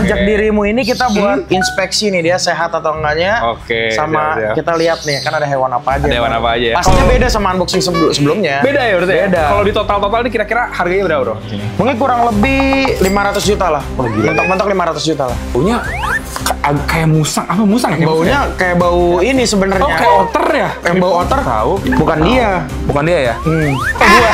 ngajak dirimu ini kita buat inspeksi nih dia sehat atau enggaknya. Oke. Sama siap. kita lihat nih kan ada hewan apa aja. Ada hewan apa aja ya? Pastinya beda sama unboxing sebelumnya. Beda ya berarti? Beda. Kalau di total ini kira-kira harganya berapa bro? Mungkin kurang lebih 500 juta lah. Oh, gila. Mentok-mentok 500 juta lah. Baunya kayak musang. Apa musang ya? Baunya kayak bau ini sebenarnya. Oh kayak otter ya? Yang bau otter Tahu. bukan dia. Bukan dia ya? Gua.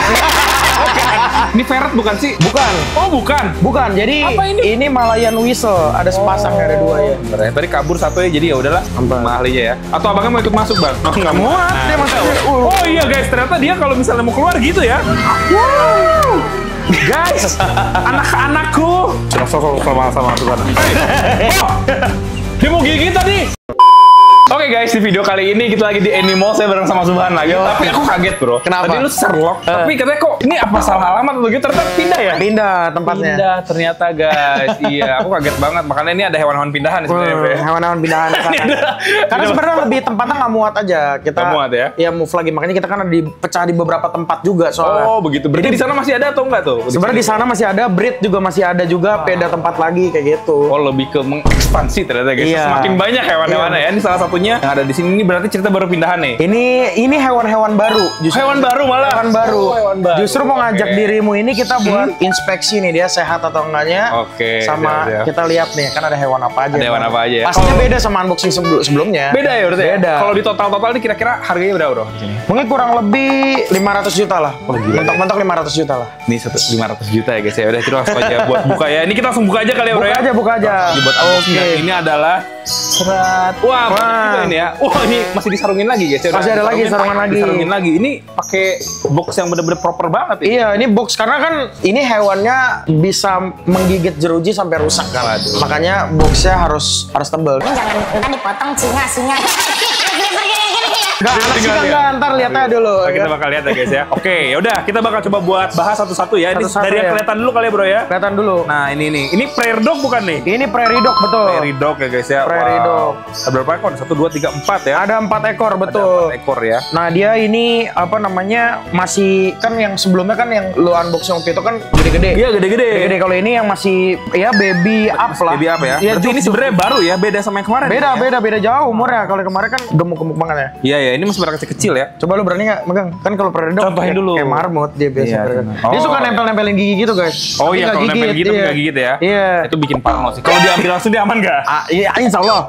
Ini ferret bukan sih? Bukan. Oh bukan. Bukan. Jadi Apa ini? Malayan whistle. Ada sepasang ada dua ya. Bener ya. Tadi kabur satu ya, jadi ya udahlah. Sama ahlinya ya. Atau abangnya mau ikut masuk bang? Oh, nggak mau. Muat dia masuknya. Oh iya guys, ternyata dia kalau misalnya mau keluar gitu ya. Wow. Guys, anak-anakku. Sama asukan. Dia mau gigit tadi. Oke guys, di video kali ini kita lagi di Animal, saya bareng sama Subhan lagi. Tapi aku kaget bro. Kenapa? Tadi lu Sherlock, tapi katanya kok ini apa salah alamat atau gitu? Ternyata pindah ya? Pindah tempatnya. Pindah ternyata guys. Iya, aku kaget banget. Makanya ini ada hewan-hewan pindahan sebenarnya. Bro. Hewan-hewan pindahan. Karena sebenarnya lebih tempatnya nggak muat aja. Kita nggak muat ya? Ya move lagi. Makanya kita kan ada dipecah di beberapa tempat juga soalnya. Oh begitu. Berarti di sana masih ada atau enggak tuh? Sebenarnya di sana masih ada, breed juga masih ada juga, beda tempat lagi kayak gitu. Oh lebih ke mengekspansi ternyata guys. Iya. Semakin banyak hewan-hewannya ya. Ini salah satunya yang ada di sini. Ini berarti cerita baru pindahan nih. Ini hewan-hewan baru. Justru. Hewan baru malah. Hewan baru. Oh, hewan baru. Justru mau ngajak dirimu ini kita buat inspeksi nih dia sehat atau enggaknya. Oke. Sama siap. kita lihat nih kan ada hewan apa aja. Ada hewan apa aja ya? Pastinya beda sama unboxing sebelumnya. Beda ya berarti? Beda. Kalau di total ini kira-kira harganya berapa bro? Mungkin kurang lebih 500 juta lah. Oh, gila. Mentok-mentok 500 juta lah. Ini 500 juta ya guys ya. Udah itu langsung aja buat buka ya. Ini kita langsung buka aja kali ya bro ya. Buka aja. Ini buat unboxing. Ini adalah serat. Wah, banyak juga ini ya. Wah, ini masih disarungin lagi guys ya. Masih ada lagi sarungan lagi. Disarungin lagi. Ini pakai box yang bener-bener proper banget ya. Iya, ini box karena kan ini hewannya bisa menggigit jeruji sampai rusak kan. Makanya boxnya harus tebel. Jangan dipotong singa. Enggak, anak sih kan ntar lihat aja dulu. Kita bakal lihat ya guys ya. Oke, yaudah kita bakal coba buat bahas satu-satu ya. Ini Satu-satu dari yang ya. kelihatan dulu kali ya bro ya. Kelihatan dulu. Nah ini nih, ini prairie dog bukan nih? Ini prairie dog betul. Prairie dog ya guys ya. Prairie dog. Ada berapa ekor? 1, 2, 3, 4 ya. Ada 4 ekor betul. Ada 4 ekor ya. Nah dia ini apa namanya masih kan yang sebelumnya kan yang lu unboxing waktu itu kan gede-gede. Iya gede-gede. Gede-gede. Kalau ini yang masih ya baby up lah. Baby up ya. Iya, Berarti ini sebenarnya baru ya, beda sama yang kemarin. beda jauh umurnya. Kalau yang kemarin kan gemuk-gemuk banget ya. Iya ya, ini masih pada kecil-kecil ya. Coba lu berani nggak megang? Kan kalau prairie dog Contohin dulu. kayak marmot dia biasa. Iya, Dia suka nempel-nempelin gigi gitu guys. Oh Tapi iya, nggak kalau nempel gitu iya. nggak gigit ya. Iya. Itu bikin parno sih. Kalau diambil langsung dia aman nggak? Iya, insya Allah.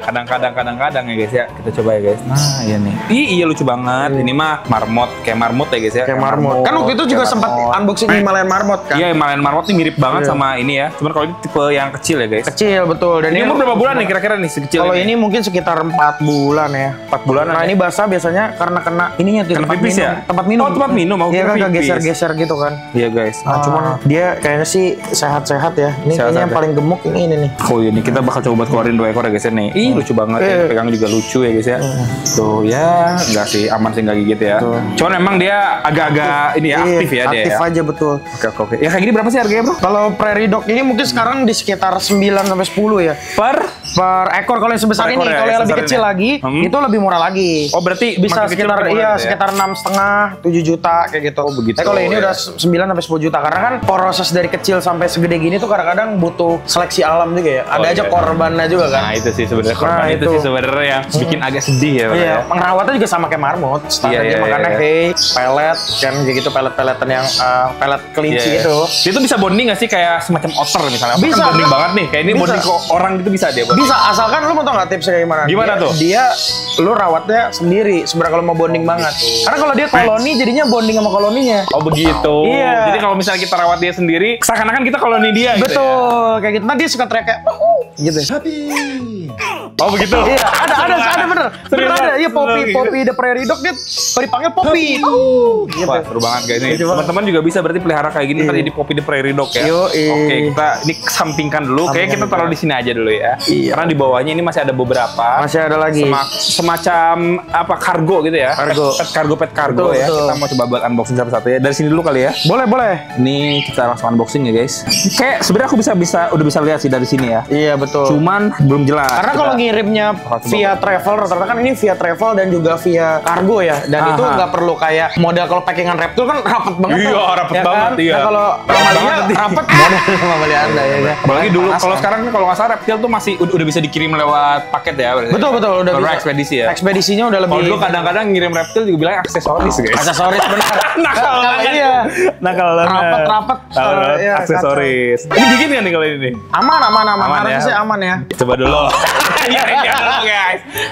Kadang-kadang ya guys ya. Kita coba ya guys. Nah iya nih. Iya lucu banget. Ini mah marmot, kayak marmot ya guys ya. Kayak marmot. Kan waktu itu juga kayak sempat marmot. unboxing Himalayan marmot kan. Iya, Himalayan marmot ini mirip banget Iya. sama ini ya. Cuman kalau ini tipe yang kecil ya guys. Kecil betul. Dan Ini umur berapa bulan nih kira-kira nih sekecil Kalau ini mungkin sekitar 4 bulan ya. 4 bulan. Nah ini basah biasanya karena kena ininya tuh Kena tempat pipis minum. ya? Tempat minum. Oh, tempat minum. Aku Iya kira kan pipis. geser-geser gitu kan. Iya guys. Nah, cuman dia kayaknya sih sehat-sehat ya. Ini Sehat-sehat kayaknya yang ya. paling gemuk ini nih. Oh ini kita bakal coba buat keluarin 2 ekor ya guys ya nih. Ih lucu banget ya. Pegang juga lucu ya guys ya. Tuh ya enggak sih aman sih enggak gigit ya. Cuman memang dia agak-agak ini ya aktif ya dia. Aktif Ya. aja betul. Oke. Ya kayak gini berapa sih harganya bro? Kalau prairie dog ini mungkin sekarang di sekitar 9 sampai 10 ya. Per Ekor kalau yang sebesar Per ini. ekor ya, Kalau yang lebih sebesar kecil ini. lagi itu lebih murah lagi. Oh berarti Bisa makin kecil sekitar makin murah gitu ya? sekitar 6,5 7 juta kayak gitu. Oh, begitu. Tapi kalau ini Ya. udah 9 sampai 10 juta karena kan proses dari kecil sampai segede gini tuh kadang-kadang butuh seleksi alam juga ya. Ada Oh, aja iya. korbannya juga kan. Nah itu sih sebenarnya korban Nah, itu itu. sih sebenarnya yang bikin agak sedih ya. Bro, Iya, ya. merawatnya juga sama kayak marmot. Standarnya Iya, iya, makannya iya. hay, pelet, kan kayak gitu pelet-peletan yang pelet kelinci Iya. itu. Dia tuh bisa bonding nggak sih kayak semacam otter misalnya? Otter Bisa. kan bonding banget nih. Kayak ini Bisa. bonding ke orang gitu bisa dia bonding. Bisa, asalkan lu mau tau nggak tipsnya kayak gimana? Gimana tuh? Dia lu rawatnya sendiri sebenarnya kalau mau bonding banget. Karena kalau dia koloni jadinya bonding sama koloninya. Oh begitu. Iya. Jadi kalau misalnya kita rawat dia sendiri, seakan-akan kita koloni dia. Gitu ya? Betul, kayak gitu. Nah dia suka teriak kayak gitu. Oh begitu. Iya, ada bener. Bener ada. Iya, Poppy the Prairie Dog dia kalau dipanggil Poppy. Gitu. Wah, seru banget guys ini. Teman-teman juga bisa berarti pelihara kayak gini ntar jadi Poppy the Prairie Dog ya. Yoi. Oke, kita ini kesampingkan dulu. Kayaknya kita taruh di sini aja dulu ya. Iya. Karena di bawahnya ini masih ada beberapa. Masih ada lagi. Semacam apa kargo gitu ya. Kargo. Pet kargo Betul, ya. betul. Kita mau coba buat unboxing satu-satu ya. Dari sini dulu kali ya. Boleh. Ini kita langsung unboxing ya guys. Kayak sebenarnya aku udah bisa lihat sih dari sini ya. Iya, betul. Cuman belum jelas. Karena kalau ngirimnya via travel, rata-rata kan ini via travel dan juga via kargo ya. Dan itu nggak perlu kayak model kalau packingan Reptil kan rapet banget. Iya, rapet banget, iya. Nah, kalau Mamalia rapet model Mamalia Anda ya. Apalagi dulu kalau sekarang kalau nggak salah Reptil tuh masih udah bisa dikirim lewat paket ya. Betul udah bisa. Ekspedisi ya. Ekspedisinya udah lebih. Kalau dulu kadang-kadang ngirim Reptil juga bilang aksesoris guys. Aksesoris benar. Nakal banget. Iya. Nakal banget. Rapet. Ya, aksesoris. Ini gigit nggak nih kalau ini? Aman. Harusnya Ya. sih aman ya. Coba dulu.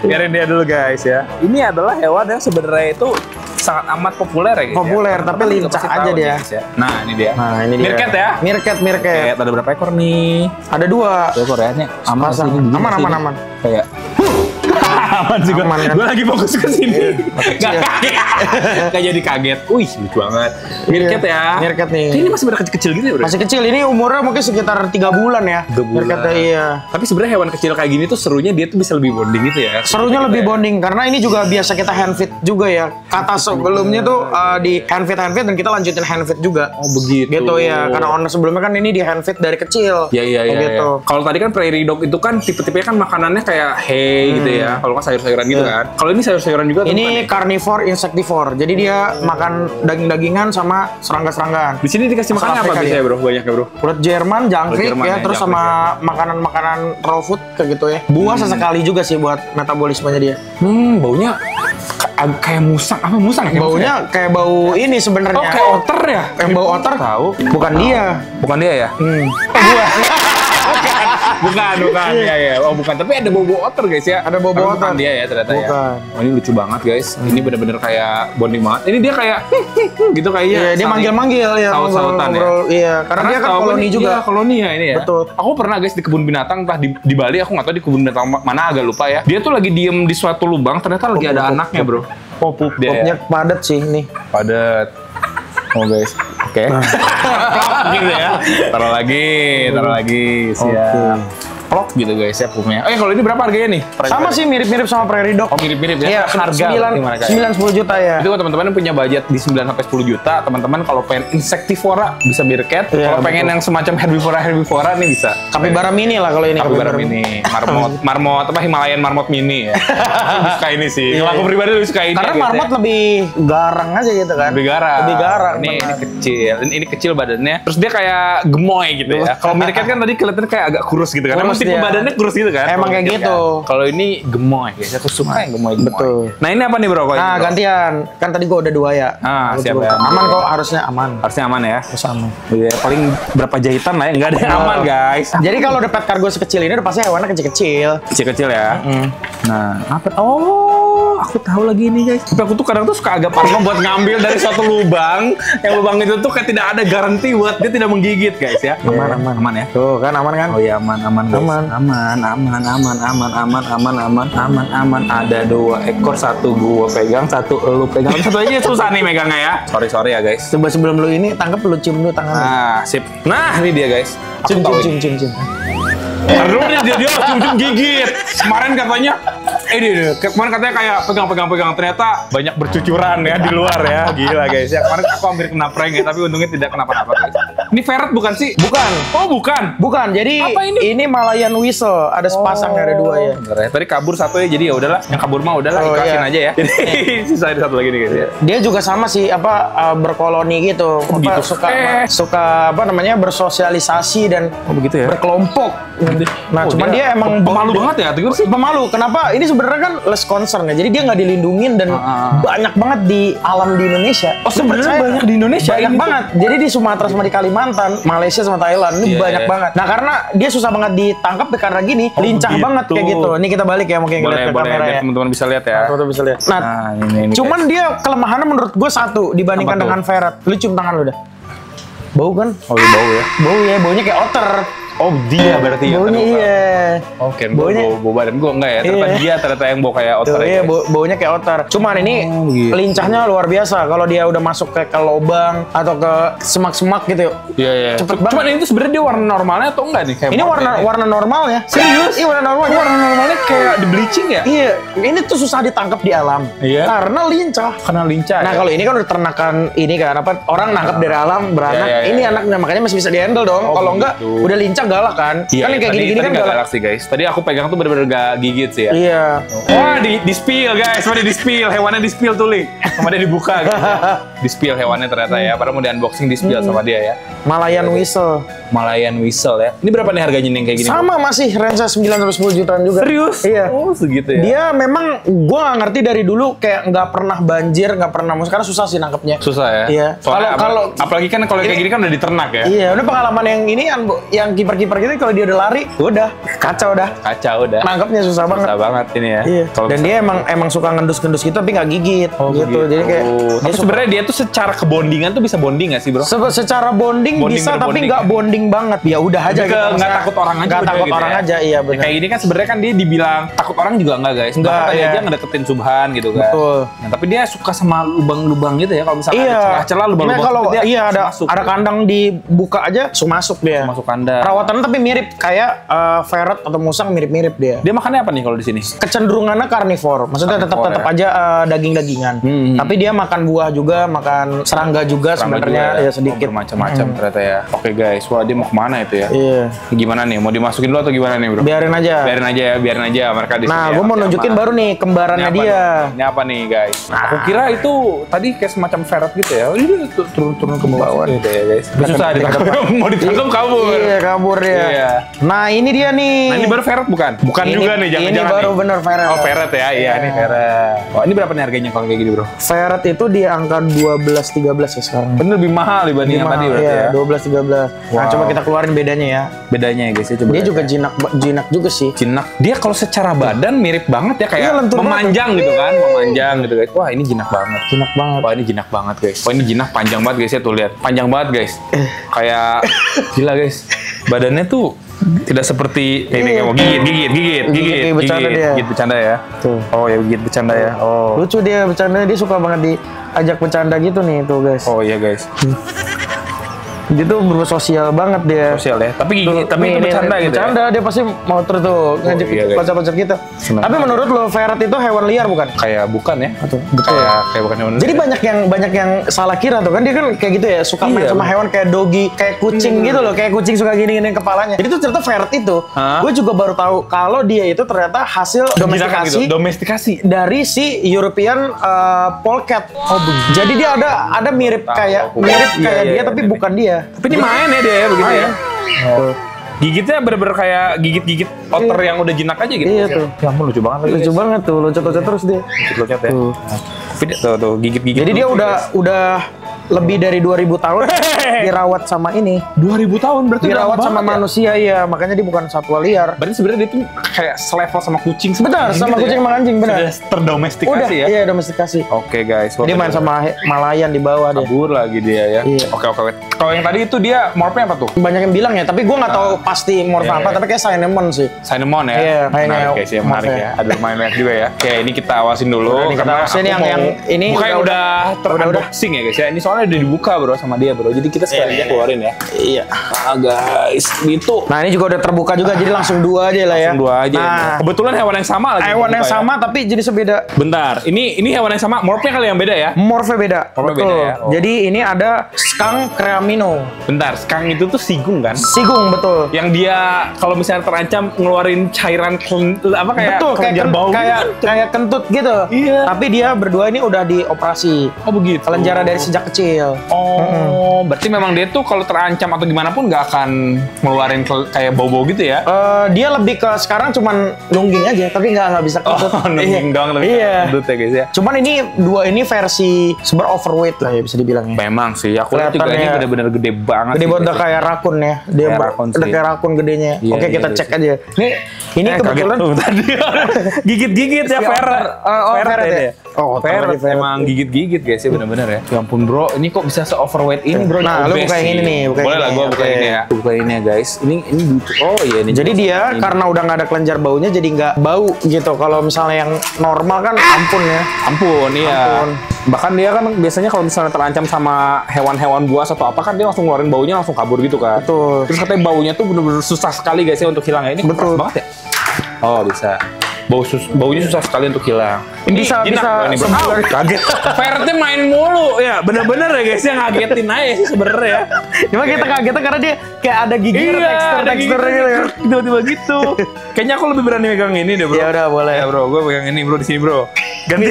Biarin dia dulu guys ya. Ini adalah hewan yang sebenarnya itu sangat amat populer ya guys. Populer, ya. tapi lincah aja dia. Guys, ya. Nah, ini dia. Meerkat ya? Meerkat. Ada berapa ekor nih? Ada 2. 2 ekor ya. Ini aman sih. Aman. Kayak aman juga. Gue lagi fokus ke sini. Gak jadi kaget. Wih, lucu banget. Meerkat ya. Meerkat nih. Ini masih kecil gitu ya, Bro? Masih kecil. Ini umurnya mungkin sekitar 3 bulan ya. 3 bulan. Meerkatnya iya. Tapi sebenarnya hewan kecil kayak gini tuh serunya dia tuh bisa lebih bonding gitu ya. Serunya lebih bonding karena ini juga biasa kita handfeed juga ya. Kata sebelumnya tuh di handfeed dan kita lanjutin handfeed juga. Oh begitu. Gitu ya. Karena owner sebelumnya kan ini di handfeed dari kecil. Iya. Gitu. Kalau tadi kan prairie dog itu kan tipe-tipenya kan makanannya kayak hay gitu ya. Kalau kan sayur-sayuran gitu kan. Kalau ini sayur-sayuran juga. Ini carnivore, insectivore. Jadi dia makan daging-dagingan sama serangga-seranggaan. Di sini dikasih makan apa biasanya bro? Banyak ya bro? Ulat Jerman, jangkrik ya, terus sama makanan-makanan raw food kayak gitu ya. Buah sesekali juga sih buat metabolismenya dia. Baunya kayak musang. Apa musang ya? Baunya kayak bau ini sebenarnya. Oh kayak otter ya? Yang bau otter tahu? Bukan dia. Bukan dia ya? Buah. Bukan. Ya. Oh bukan. Tapi ada bau-bau otter guys ya. Ada bau-bau otter. Bukan dia ya ternyata ya. Bukan. Oh ini lucu banget guys. Ini bener-bener kayak bonding banget. Ini dia kayak gitu kayaknya. Iya, dia manggil-manggil ya. Saut-sautan ya. Iya, karena dia kan koloni juga. Iya, koloni ya ini ya. Betul. Aku pernah guys di kebun binatang entah di Bali, aku nggak tahu di kebun binatang mana agak lupa ya. Dia tuh lagi diem di suatu lubang, ternyata lagi ada anaknya bro. Pup dia. Pupnya padat sih ini. Padat. Oh guys. Oke. Gitu ya. Taruh lagi. Siap. Plok gitu guys ya pupnya. Kalau ini berapa harganya nih? Sama sih mirip-mirip sama prairie dog. Oh mirip-mirip ya. Iya, Harga 9-10 juta ya. Itu teman-teman yang punya budget di 9 sampai 10 juta, teman-teman kalau pengen insectivora bisa meerkat. Iya, Kalau pengen yang semacam herbivora nih bisa. Capybara mini lah kalau ini. Capybara mini, marmot apa Himalayan marmot mini ya. Aku suka ini sih. Kalau aku pribadi lebih suka ini. Karena marmot lebih garang aja gitu kan. Lebih garang. Ini benar. kecil. Ini kecil badannya. Terus dia kayak gemoy gitu ya. Kalau meerkat kan tadi kelihatannya kayak agak kurus gitu kan. Tipe badannya kurus gitu kan. Emang kayak gitu. Kalau ini gemoy guys. Aku suka yang gemoy. Betul. Nah ini apa nih bro? Nah gantian. Kan tadi gua udah 2 ya. Siap ya. Aman kok, harusnya aman. Harusnya aman ya. Harus aman. Iya, paling berapa jahitan lah ya. Nggak ada yang aman guys. Jadi kalau udah pet cargo sekecil ini udah pasti hewannya kecil-kecil. Kecil-kecil ya. Nah, apa? Oh, aku tahu lagi ini guys. Tapi aku tuh kadang tuh suka agak parno buat ngambil dari suatu lubang. Yang lubang itu tuh kayak tidak ada garansi buat dia tidak menggigit guys ya. Aman ya. Tuh kan aman kan? Oh iya aman guys. Aman. Ada 2 ekor, 1 gua pegang, 1 lu pegang. Satu aja susah nih megangnya ya. Sorry ya guys. Coba sebelum lu ini tangkap lu cium dulu tangan. Nah, sip. Nah, ini dia guys. Cium. Aduh, dia cium gigit. Kemarin katanya, kemarin katanya kayak pegang. Ternyata banyak bercucuran ya di luar ya. Gila guys ya. Kemarin aku hampir kena prank ya, tapi untungnya tidak kenapa-napa guys. Ini ferret bukan sih? Bukan. Oh bukan. Bukan. Jadi apa ini? Malayan whistle. Ada sepasang, ada 2 ya. Bener ya. Tadi kabur 1 ya. Jadi ya udahlah. Yang kabur mah udahlah. Ikhlasin aja ya. Jadi sisa ada 1 lagi nih guys ya. Dia juga sama sih berkoloni gitu. Gitu. Suka bersosialisasi dan begitu ya. berkelompok. Nah, cuman dia emang pemalu banget ya. Tegur sih. Pemalu. Kenapa? Ini sebenarnya kan less concern ya. Jadi dia nggak dilindungin dan banyak banget di alam di Indonesia. Oh sebenarnya banyak di Indonesia. Banyak banget. Jadi di Sumatera sama di Kalimantan, Malaysia sama Thailand ini banyak banget. Nah karena dia susah banget ditangkap karena gini, lincah banget kayak gitu. Ini kita balik ya mungkin lihat ke kamera ya. Teman-teman bisa lihat ya. Teman-teman bisa lihat. Nah, ini cuman dia kelemahannya menurut gue 1 dibandingkan dengan ferret. Lu cium tangan lu dah. Bau kan? Oh iya bau ya. Bau ya, baunya kayak otter. Oh dia berarti ya. Baunya iya. Oke, bau badan gua enggak ya. Ternyata dia yang bau kayak otter. Iya, baunya kayak otter. Cuman ini lincahnya luar biasa. Kalau dia udah masuk ke lubang atau ke semak-semak gitu. Iya. Cepet banget. Cuman ini tuh sebenarnya dia warna normalnya atau enggak nih? Kayak ini warna normalnya. Serius? Iya warna normalnya. Warna normalnya kayak di bleaching ya? Iya. Ini tuh susah ditangkap di alam. Iya. Karena lincah. Nah, kalau ini kan udah ternakan ini kan orang nangkap dari alam beranak. Ini anaknya makanya masih bisa dihandle dong. Kalau enggak udah lincah kan galak kan? Iya, Kan yang kayak gini-gini kan nggak galak. galak sih guys. Tadi aku pegang tuh bener-bener gak gigit sih ya. Iya. Wah, di spill guys, mana di spill, hewannya di spill tuh Ling. Sama dia dibuka gitu. Di spill hewannya ternyata ya, padahal mau di unboxing di spill sama dia ya. Malayan Whistle. Malayan Whistle ya. Ini berapa nih harganya nih yang kayak gini? Sama masih range 9-10 jutaan juga. Serius? Iya. Oh segitu ya. Dia memang gue nggak ngerti dari dulu kayak nggak pernah banjir, nggak pernah karena susah sih nangkepnya. Susah ya. Iya. Soalnya Kalau apalagi kan kalau kayak gini kan udah diternak ya. iya, udah pengalaman yang ini yang kiper-kiper gitu kalau dia udah lari, udah kacau dah. Kacau udah. Nangkepnya susah banget. Susah banget ini ya. Iya. Kalau Dan dia emang suka ngendus-ngendus gitu tapi nggak gigit gitu. begitu. Jadi kayak Tapi sebenarnya dia tuh secara kebondingan tuh bisa bonding nggak sih bro? secara bonding bisa tapi berbonding. nggak bonding banget. Ya udah aja Lebih ke gitu. nggak Maksudnya, takut orang aja nggak udah takut gitu orang ya. aja, iya benar. Kayak gini kan sebenarnya kan dia dibilang takut orang juga enggak guys. Enggak, Bahkan iya. aja ngedeketin subhan gitu kan. Betul. Nah, tapi dia suka sama lubang-lubang gitu ya. Kalau misalnya Iya. ada celah-celah lubang-lubang. Nah, kalau gitu, dia iya ada masuk. ada kandang dibuka aja masuk dia. Masuk kandang. Perawatannya tapi mirip kayak ferret atau musang mirip-mirip dia. Dia makannya apa nih kalau di sini? Kecenderungannya karnivor, maksudnya tetap Karnivor, ya? aja daging-dagingan. Tapi dia makan buah juga, makan serangga juga sebenarnya ya sedikit. Macam-macam ternyata ya. Oke guys, wah dia mau kemana itu ya? Iya. Gimana nih? Mau dimasukin dulu atau gimana nih bro? Biarin aja. Biarin aja ya, biarin aja mereka di sini. Nah, ya. gue mau Oke, nunjukin aman. baru nih kembarannya Ini apa dia. nih? Ini apa nih guys? Aku kira itu tadi kayak semacam ferret gitu ya. Ini dia turun ke bawah gitu ya guys. Susah ditangkap. Mau ditangkap kabur. Iya, kabur dia. Iya. Nah, ini dia nih. Nah ini baru ferret bukan? Bukan Ini- juga nih, jangan-jangan Ini baru nih. bener ferret. Oh ferret ya, iya ini ferret. Oh ini berapa nih harganya kalau kayak gini bro? Ferret itu di angka 12-13 ya sekarang. Bener lebih mahal dibanding yang tadi berarti Iya, ya? 12-13. Nah, Wow. coba kita keluarin bedanya ya. Bedanya ya guys ya coba. Dia lihat juga ya. jinak juga sih. Jinak. Dia kalau secara badan mirip banget ya kayak Iya, lentur memanjang gitu kan, memanjang gitu guys. Wah ini jinak banget. Jinak banget. Wah ini jinak banget guys. Wah ini jinak panjang banget guys ya tuh lihat. Panjang banget guys. Kayak gila guys. Badannya tuh tidak seperti kayak ini kayak mau Gigit bercanda dia. gigit bercanda ya. Tuh. Oh ya gigit bercanda ya. Oh. Lucu dia bercanda, dia suka banget diajak bercanda gitu nih tuh guys. Oh iya guys. Dia tuh bersosial banget dia. Sosial ya. Tapi Tuh, tapi itu nih, bercanda gitu ya. bercanda, dia pasti mau terus tuh ngajak iya, guys. pacar-pacar kita. Senang Tapi menurut lo ferret itu hewan liar bukan? Kayak bukan ya? Betul. Betul. Kayak bukan hewan. Jadi liar. banyak yang salah kira tuh kan, dia kan kayak gitu ya, suka main Iya, sama hewan kayak doggy, kayak kucing gitu loh, kayak kucing suka gini-gini kepalanya. Jadi tuh ternyata ferret itu, Hah? gue juga baru tahu kalau dia itu ternyata hasil domestikasi gitu. Domestikasi. dari si European polecat. Oh, jadi dia ada mirip Tahu kayak aku. mirip Iya, kayak iya, dia iya, tapi iya. bukan dia. Tapi ini main ya dia ya begitu Main. ya. Tuh. Gigitnya bener-bener kayak gigit-gigit otter yang udah jinak aja gitu. Iya, tuh. Ya ampun lucu banget. Lucu banget tuh, loncat-loncat terus dia. Loncat ya. Tuh. Tapi tuh gigit-gigit. Jadi dia lucu, udah lebih dari 2000 tahun dirawat sama ini. guys. 2000 tahun berarti Dirawat lama sama banget ya? manusia ya, makanya dia bukan satwa liar. Berarti sebenarnya dia tuh kayak selevel sama kucing. Benar, sama gitu kucing ya? sama anjing, benar. Sudah terdomestikasi Udah, ya. iya domestikasi. Oke guys. Dia main sama Malayan di bawah dia. kabur lagi dia ya. Iya. Oke. Kalau yang tadi itu dia morphnya apa tuh? Banyak yang bilang ya, tapi gue nggak tahu pasti morph Iya, apa, iya. tapi kayak cinnamon sih. Cinnamon ya. Iya, kayaknya menarik guys ya, menarik morphnya. ya. Ada lumayan banyak juga ya. Oke, ini kita awasin dulu. Udah, ini kita karena awasin aku yang- mau- yang ini Bukannya udah- udah ter-unboxing ya guys ya. Ini soalnya udah dibuka bro sama dia bro. Jadi kita sekalian Iya. keluarin ya. Iya. Ah guys, gitu. Nah ini juga udah terbuka juga, jadi langsung dua aja lah ya. Langsung dua aja. Nah, Kebetulan hewan yang sama lagi. hewan yang dibuka ya. sama tapi jenisnya beda. Bentar, ini hewan yang sama. Morphnya kali yang beda ya. Morphnya beda. Morphnya Betul. beda ya? Oh. Jadi ini ada skunk creamino. Bentar, skunk itu tuh sigung kan? Sigung betul. Yang dia kalau misalnya terancam ngeluarin cairan apa kayak Betul, kayak kelenjar bau kayak kentut gitu. Iya. Tapi dia berdua ini udah dioperasi. Oh begitu. Kelenjaran dari sejak kecil. Oh, berarti memang dia tuh kalau terancam atau gimana pun nggak akan ngeluarin kayak bau-bau gitu ya? Dia lebih ke sekarang cuman nungging aja, tapi nggak bisa kentut. Oh, nungging doang lebih Iya. kentut ya guys ya. Cuman ini dua ini versi seber overweight lah ya bisa dibilang ya. Memang sih, aku lihat juga ini Kelihatannya bener-bener gede banget. Gede sih, banget, udah guys. kayak rakun ya. Dia Kayak rakun udah sih. kayak rakun gedenya. Iya, Oke, iya, kita iya cek sih. aja. Ini kebetulan kaget tuh tadi gigit-gigit ya Si ferret. ferret ya? Oh, Ferret ferret. emang gigit-gigit guys ya bener-bener ya. Ya ampun bro, ini kok bisa se-overweight ini bro? Nah, lu Obes buka yang sih. ini nih, buka Boleh ini. lah, gua buka Oke. ini ya. Buka ini ya guys. Ini lucu. Oh iya ini. Jadi jelas. dia Ini. karena udah nggak ada kelenjar baunya jadi nggak bau gitu. Kalau misalnya yang normal kan ampun ya. Ampun, iya. Ampun. Bahkan dia kan biasanya kalau misalnya terancam sama hewan-hewan buas atau apa kan dia langsung ngeluarin baunya langsung kabur gitu kan. Betul. Terus katanya baunya tuh bener-bener susah sekali guys ya untuk hilangnya. Ini keras Betul. banget ya. Oh bisa. baunya susah sekali untuk hilang. Bisa jinak loh ini, bro. sebulan. Kaget. Ferretnya main mulu ya, bener-bener ya guys, yang ngagetin aja sih sebenarnya ya. Cuma kita kagetnya karena dia kayak ada gigi, ada tekstur gitu ya. tiba-tiba gitu. Kayaknya aku lebih berani megang ini deh, bro. Ya udah boleh. Ya bro, gue pegang ini bro di sini bro. Ganti.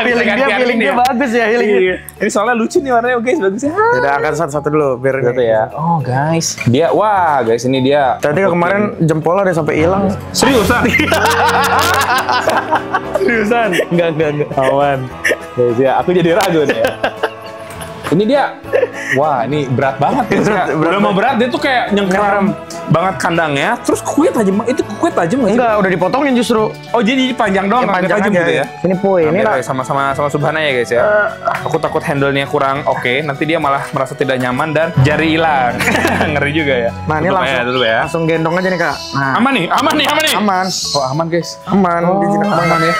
Feeling dia bagus ya, Iya. Ini soalnya lucu nih warnanya guys, bagus ya. Udah akan satu-satu dulu biar Gitu ya. Oh guys, wah guys ini dia. Tadi kemarin jempolnya udah sampai hilang. Seriusan? Seriusan? Enggak. Awan. Guys ya, aku jadi ragu nih ya. Ini dia, wah ini berat banget ya. Udah mau berat, dia tuh kayak nyengkeram banget kandangnya. Terus kuit aja, itu kuit aja nggak sih? Enggak, udah dipotongin justru. Oh jadi panjang doang, nggak Panjang tajam aja gitu ya? Ini puy, ini Biar lah. ya, sama Subhana ya guys ya. Aku takut handle-nya kurang oke, nanti dia malah merasa tidak nyaman dan jari hilang. Ngeri juga ya. Nah ini Tutup langsung, ya, tutup ya. langsung gendong aja nih kak. Nah, Aman nih. aman, Oh aman guys. aman. Oh, aman ya.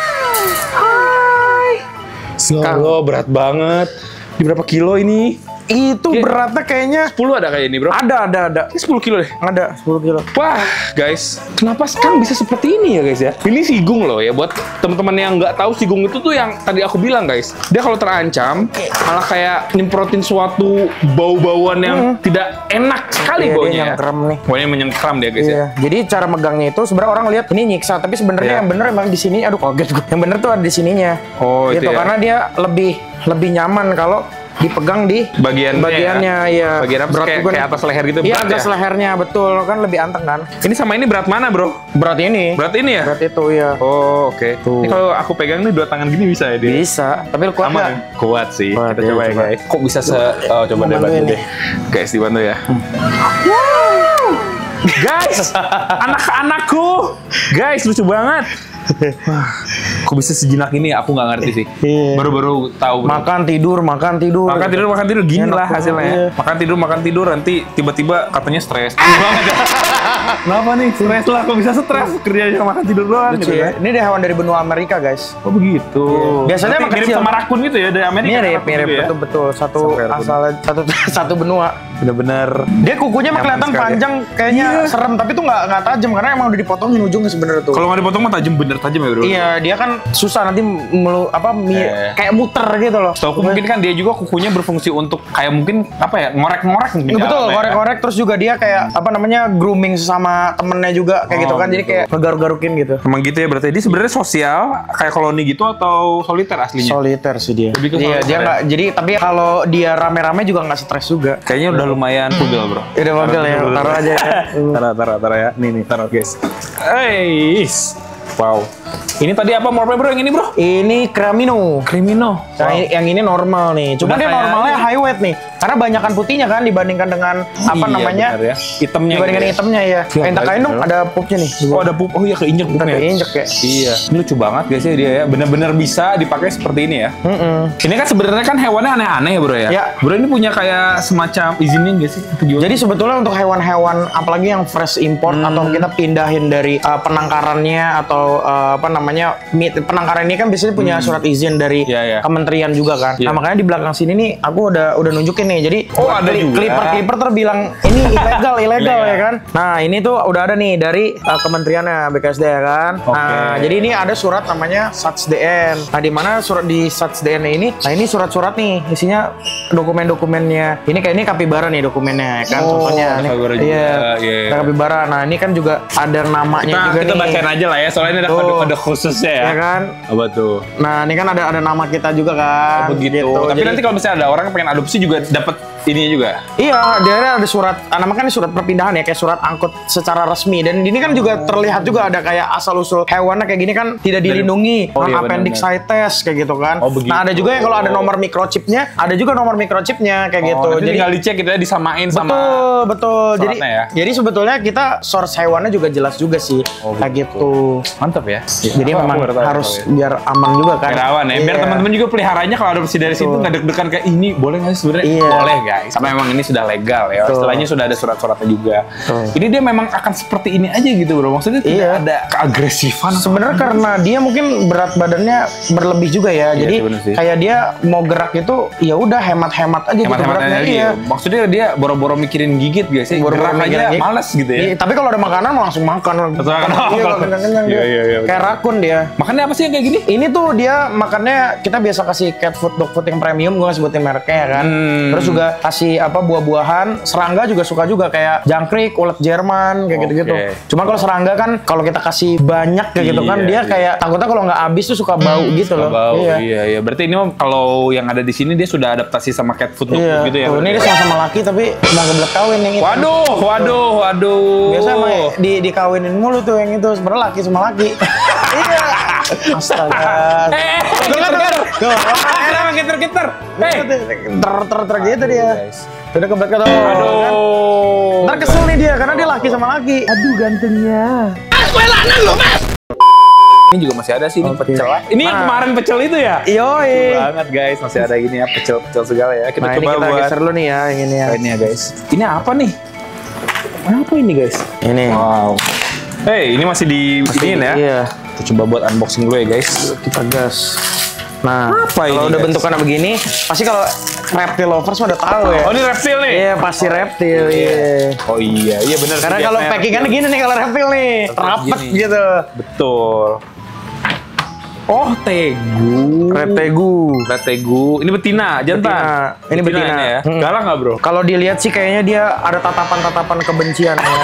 Oh, berat banget. Di berapa kilo ini? Itu beratnya kayaknya 10 ada kayak ini bro. ada. Ini 10 kilo deh. Ada 10 kilo. Wah guys, kenapa sekarang bisa seperti ini ya guys ya? Ini sigung loh ya, buat teman-teman yang nggak tahu sigung itu tuh yang tadi aku bilang guys. Dia kalau terancam malah kayak nyemprotin suatu bau-bauan yang tidak enak sekali Iya, dia baunya. nyengkram nih. Baunya menyengkram dia guys ya. Iya. Jadi cara megangnya itu sebenarnya orang lihat ini nyiksa, tapi sebenarnya Iya. yang bener emang di sini. Aduh kaget gue. Yang bener tuh ada di sininya. Oh, gitu itu ya. karena dia lebih nyaman kalau dipegang di bagiannya ya. Bagian apa? Berat juga Kayak nih. atas leher gitu. Iya, berat atas ya? lehernya betul kan lebih anteng kan. Ini sama ini berat mana bro? Berat ini. Berat ini ya? Berat itu ya. Oh oke. Ini kalau aku pegang nih 2 tangan gini bisa ya dia? Bisa, tapi lu kuat Aman nggak? ya? Kuat sih. Kuat, Kita ya, coba ya coba. guys. Kok bisa oh, coba deh bantu Bantuin deh. Guys dibantu ya. Guys, anak-anakku. Guys, lucu banget. Wah, kok bisa sejinak ini? Aku nggak ngerti sih. Iya. Baru-baru tahu. Bro. Makan tidur. Makan tidur gini Enak lah tuh, hasilnya ya. iya. Makan tidur nanti tiba-tiba katanya stres. Banget ya. Kenapa nih? Stres lah, kok bisa stres? Kerjanya makan tidur doang Lucu gitu ya. ya. Ini deh hewan dari benua Amerika guys. Oh begitu. Iya. Biasanya Berarti emang mirip kecil. sama rakun gitu ya dari Amerika. Mirip gitu ya? betul satu Sampai rakun. asal satu benua. Bener-bener. Dia kukunya mah Nyaman kelihatan sekali. panjang, kayaknya Iya. serem, tapi tuh nggak tajam karena emang udah dipotongin ujungnya sebenarnya tuh. Kalau nggak dipotong mah tajam ya bro. Iya, dia kan susah nanti kayak muter gitu loh. Setahu aku mungkin kan dia juga kukunya berfungsi untuk kayak mungkin apa ya ngorek-ngorek mungkin. Betul, dalamnya ya. korek-korek terus juga dia kayak apa namanya grooming sama temennya juga kayak gitu kan. Jadi gitu. kayak ngegaruk-garukin gitu. Emang gitu ya berarti dia sebenarnya sosial kayak koloni gitu atau soliter aslinya? Soliter sih dia. Lebih ke Iya, soliter dia ya? nggak. Jadi tapi kalau dia rame-rame juga nggak stres juga. Kayaknya udah lumayan pugel bro. Udah pegel ya, taruh aja ya. Taruh ya. Nih taruh guys. Wow. Ini tadi apa morpe bro? Yang ini bro? Ini Cramino. Crimino. Nah, yang ini normal nih. Cuma Udah dia kayak normalnya ini. high weight nih. Karena banyakan putihnya kan dibandingkan dengan apa namanya? Benar ya. Hitamnya. Dibandingkan gitu ya. hitamnya ya. Iya, Entakain dong benar. ada pupnya nih. Oh ada pup. Oh iya keinjek Ntar pupnya. keinjek ya. Iya. Ini lucu banget guys ya dia ya. Bener-bener bisa dipakai seperti ini ya. Ini kan sebenarnya kan hewannya aneh-aneh ya bro ya. Ya. Bro ini punya kayak semacam izinnya nggak sih? Untuk jual? Jadi sebetulnya untuk hewan-hewan apalagi yang fresh import atau kita pindahin dari penangkarannya atau apa namanya penangkaran ini kan biasanya punya surat izin dari Iya, iya. kementerian juga kan. Iya. Nah makanya di belakang sini nih aku udah nunjukin nih. Jadi Oh, ada juga. Clipper terbilang ini ilegal Ilegal. ya kan. Nah ini tuh udah ada nih dari kementeriannya BKSD ya kan. Oke. Nah jadi ini ada surat namanya SATSDN. Nah di mana surat di SATSDN ini, nah ini surat-surat nih isinya dokumen-dokumennya. Ini kayak ini kapibara nih dokumennya ya kan. Oh, Contohnya ada nih. kapibara juga. Iya. Iya. Ada kapibara. Nah ini kan juga ada namanya juga kita nih. bacain aja lah ya. Soalnya ini ada Tuh. kode-kode khususnya ya. Ya kan. Apa tuh? Nah ini kan ada nama kita juga kan. Begitu. Gitu. Tapi Jadi- nanti kalau misalnya ada orang yang pengen adopsi juga dapat ininya juga. Iya, dia ada surat, namanya kan surat perpindahan ya, kayak surat angkut secara resmi. Dan ini kan juga terlihat juga ada kayak asal-usul hewannya kayak gini kan tidak dilindungi, Oh, iya, non-appendicitis kayak gitu kan. Oh, begitu. Nah ada juga yang kalau ada nomor microchipnya, ada juga nomor microchipnya kayak gitu. Nanti tinggal dicek gitu ya, disamain sama. Betul. Jadi, suratnya ya? jadi sebetulnya kita source hewannya juga jelas juga sih, Oh, kayak gitu. Mantap ya. Jadi Aku memang baru tahu, harus tahu ya. biar aman juga kan. Biar aman ya. Biar Iya. teman-teman juga peliharanya kalau adopsi dari situ nggak deg-degan kayak ini boleh nggak sih sebenarnya? Iya. Boleh guys. Karena memang ini sudah legal ya. Betul. Istilahnya sudah ada surat-suratnya juga. Betul. Ini dia memang akan seperti ini aja gitu bro. Maksudnya tidak Iya. ada keagresifan. Sebenarnya karena dia mungkin berat badannya berlebih juga ya. Iya Jadi sih, bener sih. kayak dia mau gerak itu ya udah hemat-hemat aja gitu hemat-hemat beratnya. energi. Iya. Maksudnya dia boro-boro mikirin gigit guys. Boro-boro Gerak mikirin aja gigit. males gitu ya. Iya, tapi kalau ada makanan mau langsung makan. Langsung makan. Iya, kalau kenyang-kenyang dia. Iya, Kayak betul. rakun dia. Makannya apa sih yang kayak gini? Ini tuh dia makannya kita biasa kasih cat food, dog food yang premium, gue sebutin mereknya ya kan. Terus juga kasih apa buah-buahan, serangga juga suka juga kayak jangkrik, ulet Jerman kayak Oke. gitu-gitu. Cuma kalau serangga kan kalau kita kasih banyak kayak gitu kan Iya, dia iya. kayak takutnya kalau nggak habis tuh suka bau gitu loh. Bau. Iya. Iya. Berarti ini kalau yang ada di sini dia sudah adaptasi sama cat food dog Iya. food gitu ya. Tuh, ini dia sama-sama laki tapi mau kebelet kawin yang itu. Waduh. Biasa emang dikawinin mulu tuh yang itu sebenarnya laki sama laki. Iya. Astaga. Tuh, Emang geter-geter. ter gitu dia. Udah kebelet kata. Aduh. Ntar kesel nih dia karena dia laki sama laki. Aduh gantengnya. Ini juga masih ada sih ini Oke. pecel. Ini yang Nah. kemarin pecel itu ya? Yoi. Banget guys, masih ada gini ya pecel-pecel segala ya. Kita Nah, ini coba kita buat geser dulu nih ya yang ini ya. ini ya guys. Ini apa nih? Apa ini guys? Ini. Wow. Hey, ini masih di siniin ya. Iya. Kita coba buat unboxing dulu ya guys. Kita gas. Nah, Apa ini, kalau udah guys? bentukannya begini, pasti kalau reptil lovers mah udah tahu ya. Oh ini reptil nih? Iya, pasti reptil. Iya. Oh iya benar. Karena kalau packingannya gini nih kalau reptil nih, rapet gini. gitu. Betul. Oh tegu. Red tegu. Red tegu. Ini betina, jantan. Betina. Ini betina. ini ya. Mm. Galak nggak bro? Kalau dilihat sih kayaknya dia ada tatapan-tatapan kebencian ya.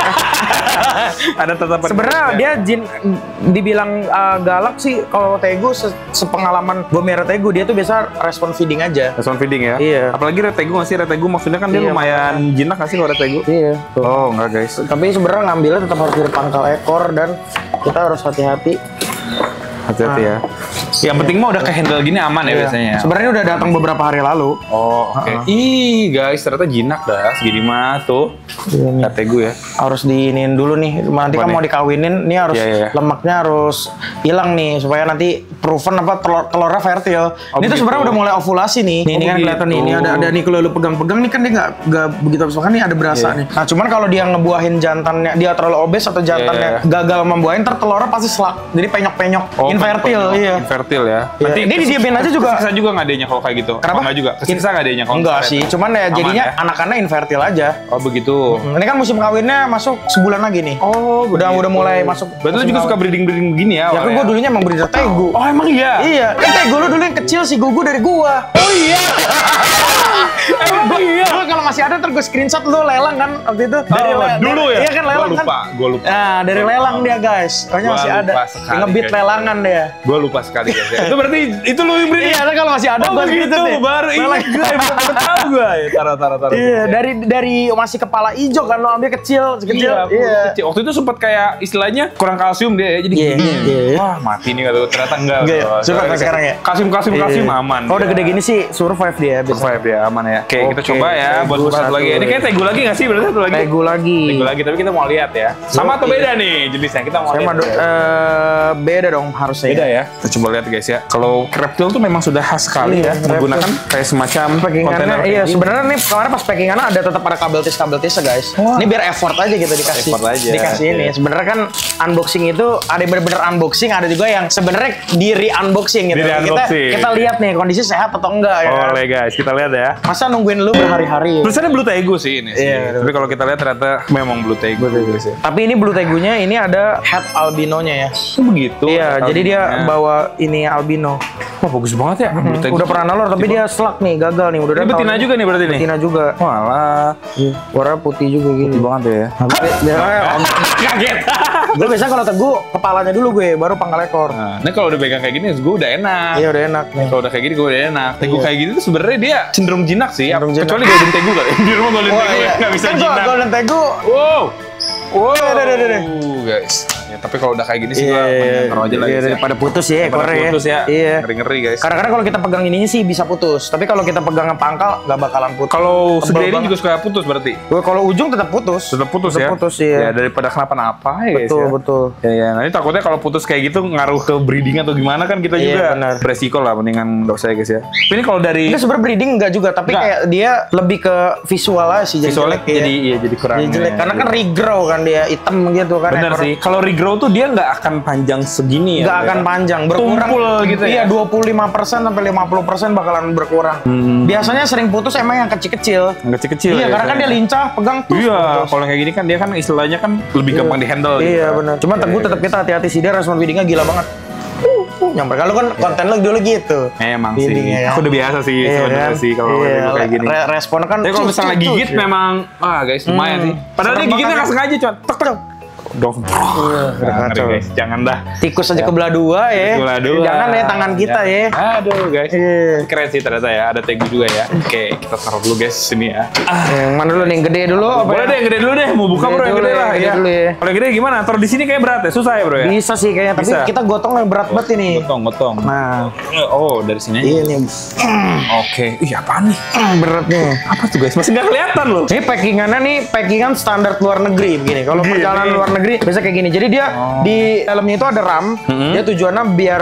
Ada tatapan. Sebenarnya dia jin dibilang galak sih kalau tegu sepengalaman gue merah tegu dia tuh biasa respon feeding aja. Respon feeding ya? Iya. Apalagi red tegu nggak sih? Red tegu maksudnya kan dia Iya, lumayan jinak nggak sih kalau red tegu? Iya. Oh enggak guys. Tapi sebenarnya ngambilnya tetap harus dari pangkal ekor dan kita harus hati-hati. Hati-hati ya. Yang penting mah udah ke handle gini aman ya Iya. biasanya. Sebenarnya udah datang beberapa hari lalu. Oh oke. Ih guys ternyata jinak dah segini mah tuh. Ini Red tegu ya. harus diinin dulu nih. Nanti Apa kan nih? mau dikawinin, ini harus Iya, iya. lemaknya harus hilang nih supaya nanti proven apa telurnya fertil. Oh, Ini tuh begitu. sebenarnya udah mulai ovulasi nih. Nih, Oh, ini kan begitu. kelihatan nih. Ini ada nih kalau lu pegang-pegang nih kan dia nggak begitu habis makan nih ada berasa Iya. nih. Nah cuman kalau dia ngebuahin jantannya dia terlalu obes atau jantannya Iya. gagal membuahin, ntar telurnya pasti selak. Jadi penyok-penyok, Oh, infertil. penyok. Iya. Infertil ya. Iya. Ini didiemin aja juga. Kesiksa juga nggak adanya kalau kayak gitu. Kenapa? Oh, nggak juga. Kesiksa nggak adanya kalau Enggak misalnya sih, itu. cuman ya Aman jadinya ya? anak-anaknya infertil aja. Oh begitu. Ini kan musim kawinnya masuk sebulan lagi nih. Oh udah mulai masuk. Berarti lu musim juga kawin. suka breeding begini ya? Ya kan awalnya? gue dulunya emang breeder tegu. Oh emang iya? Iya, kan tegu lu dulu yang kecil sih gugu dari gua. Oh iya. Emang iya. Gua kalau masih ada ntar gue screenshot lu lelang kan waktu itu. Dulu ya? Iya kan lelang kan. Gue lupa. Nah, dari lelang dia guys. Pokoknya Gua masih ada. lupa sekali, Ngebit guys. lelangan dia. Gue lupa sekali guys. Ya. Itu berarti itu lu yang breeding? Iya, kan kalau masih ada Oh gua begitu, screenshot deh. baru ini Lelang. gue baru tahu gue. Ya, taruh. Iya, dari masih kepala hijau kan lo ambil kecil, sekecil. Iya, kecil. Waktu itu sempat kayak istilahnya kurang kalsium dia ya, jadi Iya, gini. iya. Wah mati nih kata gue, ternyata enggak. Enggak ya? Bro. Survive Soalnya sekarang ya? Kalsium aman. Kalau udah dia. gede gini sih survive dia biasanya. Survive ya, aman ya. Oke, kita Oke, coba ya buat tegu satu lagi. satu. Ini kayak tegu lagi nggak sih? Berarti satu lagi? Tegu lagi. Tegu lagi, tapi kita mau lihat ya. Sama atau Oke. beda nih jenisnya? Kita mau Saya lihat. mah ya. beda dong harusnya. Beda ya. Kita coba lihat guys ya. Kalau reptil tuh memang sudah khas sekali Iya, ya, menggunakan kayak semacam Packingannya, kontainer. iya kayak sebenarnya nih kemarin pas packingannya ada tetap ada kabel tisnya guys. Ini biar effort aja gitu dikasih. Effort aja. Dikasih ini. Iya. Sebenarnya kan unboxing itu ada yang bener-bener unboxing, ada juga yang sebenarnya diri unboxing gitu. Di re-unboxing. Kita lihat nih kondisi sehat atau enggak ya. kan? Boleh guys, kita lihat ya. Masa nungguin lu berhari-hari. Tulisannya blue tegu sih ini. sih. Iya, Tapi kalau kita lihat ternyata memang blue tegu. guys ya. Tapi ini blue tegunya ini ada head albinonya ya. Oh begitu. Iya, jadi dia bawa ini albino. Wah bagus banget ya. Blue tegu. Udah pernah nalur tapi dia selak nih, gagal nih. Udah Ini datang betina nih. juga nih berarti nih. Betina juga. Walah. Warna putih juga gini. Putih banget ya. Biasanya Kaget. gue biasanya kalau tegu kepalanya dulu gue, baru pangkal ekor. Nah, ini kalau udah pegang kayak gini, gue udah enak. Iya udah enak nih. Kalau udah kayak gini, gue udah enak. Tegu Iya. kayak gini tuh sebenarnya dia cenderung jinak sih. Cenderung jinak. Kecuali golden tegu kali. Di rumah golden Wah, tegu iya. nggak bisa Kan jinak. golden tegu Wow. Guys. Ya, tapi kalau udah kayak gini sih gua taruh aja lah. Iya, daripada putus ya ekornya. Putus ya. Iya. Ngeri-ngeri guys. Kadang-kadang kalau kita pegang ininya sih bisa putus, tapi kalau kita pegang pangkal nggak bakalan putus. Kalau Tebel segede ini banget. juga suka putus berarti. Kalau ujung tetap putus. Tetap putus Tetap ya. putus, iya. Ya daripada kenapa-napa ya guys. Betul, Ya. betul. Ya, nanti takutnya kalau putus kayak gitu ngaruh ke breeding atau gimana kan kita Iya, juga benar. beresiko lah, mendingan nggak usah ya guys ya. Tapi ini kalau dari Enggak sebenarnya breeding enggak juga, tapi Enggak. kayak dia lebih ke visual aja sih. visualnya jelek, jadi ya. jadi kurang Jadi jelek karena kan regrow kan dia hitam gitu kan. bener ekornya. sih. Kalau regrow tuh dia nggak akan panjang segini ya. Nggak akan panjang, berkurang. Tumpul gitu ya. Iya, 25% sampai 50% bakalan berkurang. Biasanya sering putus emang yang kecil-kecil. Yang kecil-kecil. Iya, ya, karena kan dia lincah, pegang tuh. Iya, putus. kalau kayak gini kan dia kan istilahnya kan lebih gampang dihandle gitu. Iya kan. benar. Cuman teguh tetap kita hati-hati sih, dia respon feedingnya gila banget. Nyamper kalau kan konten lo dulu gitu. Emang Feeding, sih. ya. Aku udah biasa sih Iya, sebenarnya kan? sih kalau Iya, kayak gini. Respon kan. Tapi kalau misalnya gigit memang, guys lumayan sih. Padahal dia Serem gigitnya banget. nggak sengaja cuma tek tek. Dong. Ngeri, kacau. guys, jangan dah. Tikus aja kebelah dua ya. Kebelah dua. Jangan ya tangan kita ya. Aduh guys. Iya. Keren sih ternyata ya. Ada tegu juga ya. Oke, kita taruh dulu guys sini ya. Yang mana dulu nih, yang gede dulu apa Boleh ya? deh, yang gede dulu deh. Mau buka Gede bro, yang dulu gede ya, lah. gede Ya. dulu ya. Kalau yang gede gimana? Taruh di sini kayak berat ya? Susah ya bro ya? Bisa sih kayaknya, tapi Bisa. kita gotong yang berat banget ini. Gotong. Nah, Oh, dari sini aja. iya nih. Oke. Ih, apaan nih? Beratnya. Apa tuh guys? Masih nggak kelihatan loh. Ini packingannya nih, packingan standar luar negeri begini. Kalau Begini. perjalanan luar negeri biasa kayak gini. Jadi dia di dalamnya itu ada RAM. Dia tujuannya biar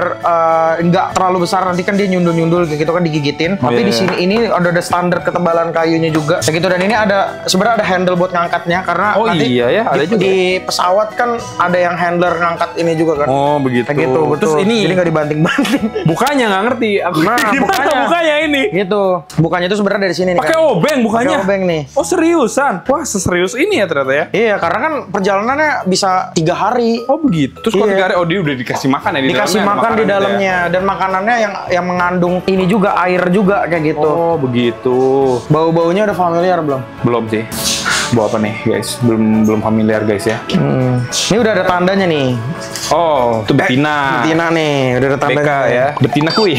nggak terlalu besar, nanti kan dia nyundul-nyundul kayak gitu kan digigitin. Tapi iya, di sini ini ada standar ketebalan kayunya juga. Kayak gitu, dan ini ada sebenarnya ada handle buat ngangkatnya karena Oh, nanti iya ya, ada di, juga. di pesawat kan ada yang handler ngangkat ini juga kan. Oh, begitu. Kayak gitu, betul. Terus ini Jadi nggak dibanting-banting. bukanya nggak ngerti. Aku Nah, gimana bukanya ini? Gitu. Bukannya itu sebenarnya dari sini nih. Pakai kan. obeng bukanya. Pakai obeng nih. Oh seriusan? Wah seserius ini ya ternyata ya? Iya, karena kan perjalanannya bisa 3 hari. Oh begitu. Terus kalau Iya. 3 hari, oh dia udah dikasih makan ya di Dikasih dalamnya? makan di Makanannya dalamnya, dan makanannya yang mengandung ini juga, air juga kayak ya? gitu. Oh begitu. Bau-baunya udah familiar belum? Belum sih. Bawa apa nih guys? Belum familiar guys ya. Ini udah ada tandanya nih. Oh itu betina. Betina nih, udah ada BK tandanya. ya. Betina kui.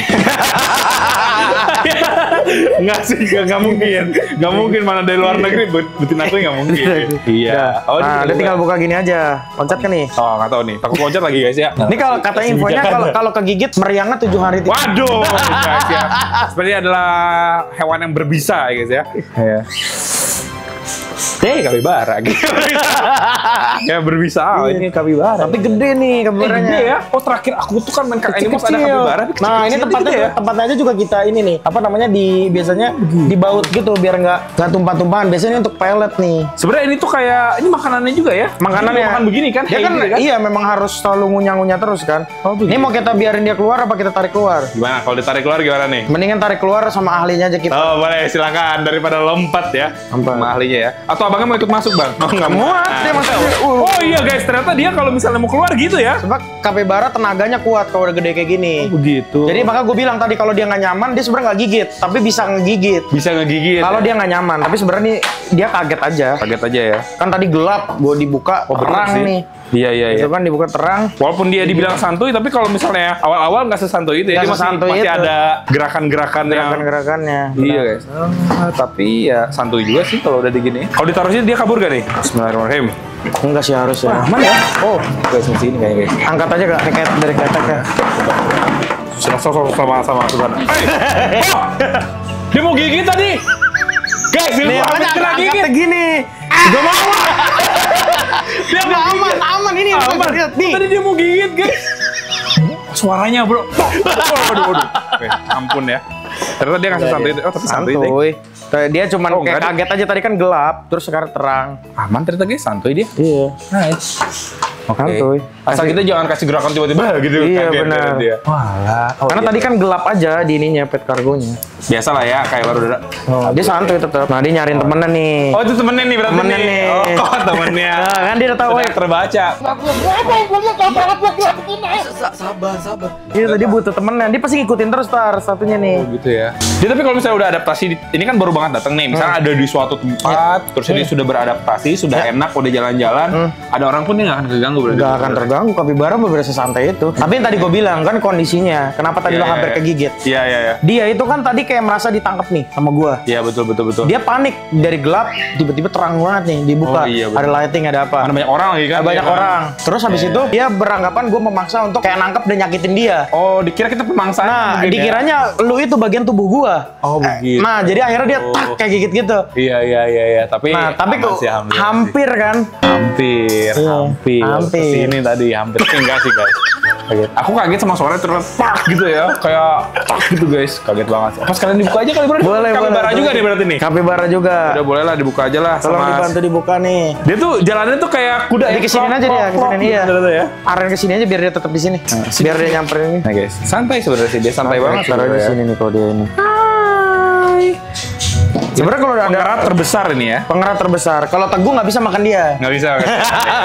Enggak sih, enggak mungkin. Enggak mungkin mana dari luar negeri betina kui enggak mungkin. Iya. Oh, Nah, ini dia tinggal buka gini aja. Loncat kan nih. Oh, nggak tahu nih. Takut loncat lagi guys ya. Ini kalau kata infonya kalau kegigit meriangnya 7 hari. Waduh, guys ya. Sebenarnya adalah hewan yang berbisa ya guys ya. Iya. Kapibara gitu. Ya berbisa, ini kapibara. Tapi gede nih kabarnya. gede ya. Oh terakhir aku tuh kan main Animals ada kapibara. Nah, ini tempatnya aja juga kita ini nih. Apa namanya, biasanya dibaut gitu biar nggak tumpah-tumpahan. Biasanya ini untuk pelet nih. Sebenarnya ini tuh kayak ini makanannya juga ya. Makanannya Makan begini kan? Dia Kayak kan, gini kan? iya memang harus selalu ngunyah-ngunyah terus kan. Oh, begitu. Ini mau kita biarin dia keluar apa kita tarik keluar? Gimana kalau ditarik keluar gimana nih? Mendingan tarik keluar sama ahlinya aja kita. Oh boleh silakan daripada lompat ya. Lompat. Sama ahlinya ya. Atau abangnya mau ikut masuk bang? Oh nggak mau. Muat dia maksudnya. Oh iya guys, ternyata dia kalau misalnya mau keluar gitu ya. Sebab kapibara tenaganya kuat kalau udah gede kayak gini. Begitu. Jadi maka gue bilang tadi kalau dia nggak nyaman, dia sebenarnya nggak gigit, tapi bisa ngegigit. bisa ngegigit. Kalau ya? dia nggak nyaman, tapi sebenarnya nih dia kaget aja. Kaget aja ya. Kan tadi gelap, gue dibuka bener terang sih. nih. Iya iya iya. Itu kan dibuka terang. Walaupun dia dibilang santuy, tapi kalau misalnya awal-awal nggak sesantuy itu, ya, Nggak dia masih sesantuy masih itu. ada gerakan-gerakan yang Gerakan-gerakannya. iya guys. Tapi ya santuy juga sih kalau udah digini. Kalau ditaruh sini dia kabur gak nih? Bismillahirrahmanirrahim. Enggak sih harus ya. Aman ya? Oh, guys masih ini kayaknya guys. Angkat aja kak, kayak dari ketek ya. Sama Susana. Oh! Dia mau gigit tadi. Guys, Nih, dia mau habis kena gigit. angkatnya gini. Gak mau. Dia Nggak mau gigit. aman ini. Aman. Lihat nih. Tadi dia mau gigit, guys. Suaranya, bro. Waduh. Oke, ampun ya. Ternyata dia ngasih santuy. Oh, tapi santuy deh. Santuy. Dia cuman Oh, kayak nggak ada. kaget aja, tadi kan gelap, terus sekarang terang. Aman ternyata guys, santuy dia. Iya. Nice. Oke. Santuy. Asal kita jangan kasih gerakan tiba-tiba gitu. Iya, kaget benar. dia. Walah. Karena tadi kan gelap aja di ininya, pet kargonya. biasa lah ya, kayak baru udah. Oh, dia santuy tetap. Nah, dia nyariin temennya nih. Oh, itu temennya nih berarti Temennya nih. Oh, temennya. Nah, kan dia udah tahu, Sudah terbaca. Iya, tadi butuh temennya. Dia pasti ngikutin terus satunya nih. Oh gitu ya. Dia tapi kalau misalnya udah adaptasi, ini kan baru banget datang nih. Misalnya ada di suatu tempat, terus ini sudah beradaptasi, sudah enak, udah jalan-jalan. Ada orang pun dia nggak akan keganggu berarti. Nggak akan terganggu, kapibara bener sesantai itu. Tapi yang tadi gue bilang kan kondisinya, kenapa tadi lo hampir kegigit? Iya. Dia itu kan tadi kayak merasa ditangkap nih sama gua. Iya betul. Dia panik dari gelap tiba-tiba terang banget nih dibuka. Oh, iya, betul. Ada lighting, ada apa? Karena banyak orang lagi kan. Banyak iya, kan? orang. Terus habis itu dia beranggapan gua memaksa untuk kayak nangkep dan nyakitin dia. Oh, dikira kita pemangsaan. Nah, mungkin ya? dikiranya lu itu bagian tubuh gua. Oh, begitu. Nah, jadi akhirnya dia tak kayak gigit gitu. Iya. Tapi Tapi aman kok sih, alhamdulillah sih. hampir kan? Hampir. Hampir. Ini tadi hampir. Tapi enggak sih guys. Kaget. Aku kaget sama suaranya terus tak gitu ya. Kayak tak gitu guys. Kaget banget. Apa sekalian dibuka aja kali bro? Boleh. Kapibara juga nih berarti nih. Kapibara juga. Udah boleh lah dibuka aja lah. Tolong sama- dibantu dibuka nih. Dia tuh jalannya tuh kayak kuda Jadi kesini aja dia, kesini iya. Gitu ya. Aren kesini aja biar dia tetap di sini. Biar dia nyamperin ini. Nah guys, santai sebenarnya sih dia santai banget. Taruh di sebenarnya. sini nih kalau dia ini. Sebenarnya kalau ada Pengerat terbesar ini ya. pengerat terbesar, kalau Teguh nggak bisa makan dia. Nggak bisa.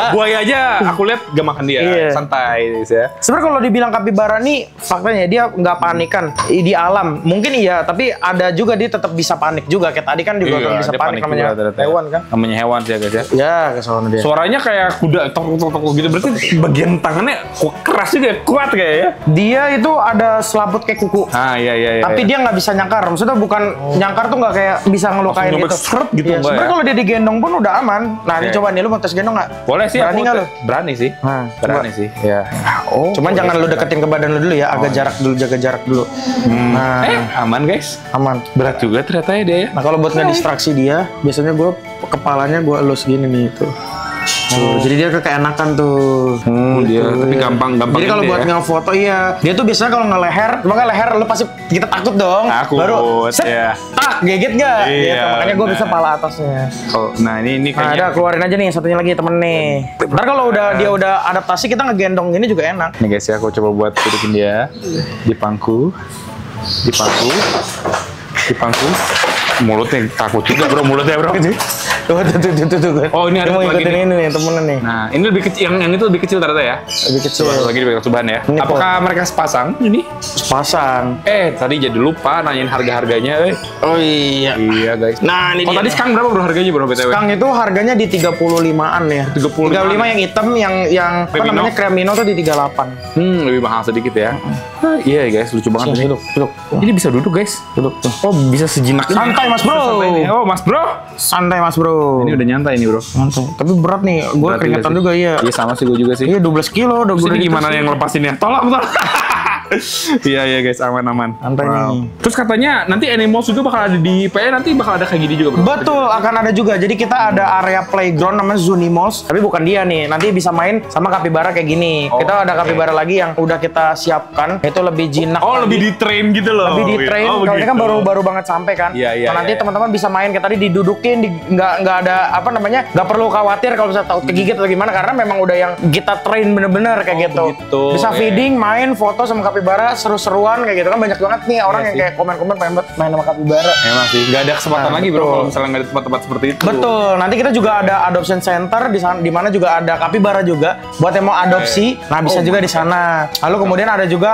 Buaya aja aku lihat gak makan dia. Iya. Santai guys ya. Sebenarnya kalau dibilang kapibara nih faktanya dia nggak panikan di alam. Mungkin iya, tapi ada juga dia tetap bisa panik juga. Kayak tadi kan juga kan bisa dia panik namanya juga ternyata. hewan kan. Namanya hewan sih ya guys ya. Ya, kesono dia. Suaranya kayak kuda tok gitu. Berarti bagian tangannya keras juga ya, kuat kayak ya. Dia itu ada selaput kayak kuku. Ah iya. Tapi dia nggak bisa nyangkar. Maksudnya bukan nyangkar tuh nggak kayak bisa ngelukain Langsung gitu. nyobek seret gitu, Iya, Mbak, sebenarnya ya? kalau dia digendong pun udah aman. Nah, ini Oke. coba nih lu mau tes gendong nggak? Boleh sih. Berani aku nggak lu? Berani sih. Nah, Berani coba. sih. Ya. Oh. Cuman jangan lu deketin ke badan lu dulu ya, agak jarak dulu, jaga jarak dulu. Nah, Aman guys. aman. Berat juga ternyata ya dia ya. Nah, kalau buat ngedistraksi dia, biasanya gue kepalanya gue elus gini nih tuh. Tuh, jadi dia keenakan tuh. Dia Gitu, tapi iya. gampang Jadi kalau ini buat ya. ngefoto iya, dia tuh biasanya kalau ngeleher, cuma leher lu pasti kita takut dong. Takut, Baru set, iya. tak gigit gak? Iya, Gitu, makanya gue benar. bisa pala atasnya. Oh, nah ini Nah, kayaknya. ada keluarin aja nih satunya lagi temen nih. Ntar kalau dia udah adaptasi kita ngegendong ini juga enak. Nih guys ya, aku coba buat dudukin dia di pangku. Mulutnya takut juga bro, mulutnya bro. Tuh. Oh, ini ada Dia mau lagi ikutin nih. ini nih temennya nih. Nah, ini lebih kecil, yang itu lebih kecil ternyata ya. Lebih kecil. Coba lagi dipegang Subhan ya. Ini Apakah mereka sepasang ini? Pasang. Tadi jadi lupa nanyain harga-harganya. Oh iya. Iya guys. Nah, ini Oh, dia. tadi sekarang berapa bro harganya bro BTW? Kang itu harganya di 35-an ya. 35 yang hitam yang apa Cremino. namanya Cremino tuh di 38. Lebih mahal sedikit ya. Iya guys, lucu banget Sini, ini. duduk. Ini bisa duduk guys. Duduk tuh. Oh, bisa sejinak ini. Santai, Mas Bro. Santai nih. Oh, Mas Bro. Santai Mas Bro. Ini udah nyantai nih bro. Santai. Tapi berat nih, gue Berat keringetan sih. juga iya. Iya sama sih gue juga sih. Iya 12 kilo udah Terus gue ini gimana yang lepasinnya? Tolong. Iya guys, aman. Santai nih. Terus katanya nanti Animals juga bakal ada di PE, nanti bakal ada kayak gini juga bro. Betul, akan ada juga. Jadi kita ada area playground namanya Zunimals, tapi bukan dia nih. Nanti bisa main sama kapibara kayak gini. Kita ada kapibara lagi yang udah kita siapkan, itu lebih jinak. Oh, lagi. lebih di train gitu loh. Lebih di train. Oh, Kalau ini kan begitu. baru banget sampai kan. Iya, Nah, nanti iya. teman-teman bisa main kayak tadi didudukin, nggak ada apa namanya, nggak perlu khawatir kalau misalnya takut kegigit atau gimana karena memang udah yang kita train bener-bener kayak gitu. begitu. Bisa Iya. feeding, main, foto sama kapibara, seru-seruan kayak gitu kan banyak banget nih orang Iya yang sih. kayak komen-komen pengen banget main sama kapibara. Emang sih, nggak ada kesempatan Nah, lagi bro betul. kalau misalnya nggak ada tempat-tempat seperti itu. Betul. Nanti kita juga ada adoption center di mana juga ada kapibara juga buat yang mau adopsi. Nah, bisa juga di sana. Lalu kemudian ada juga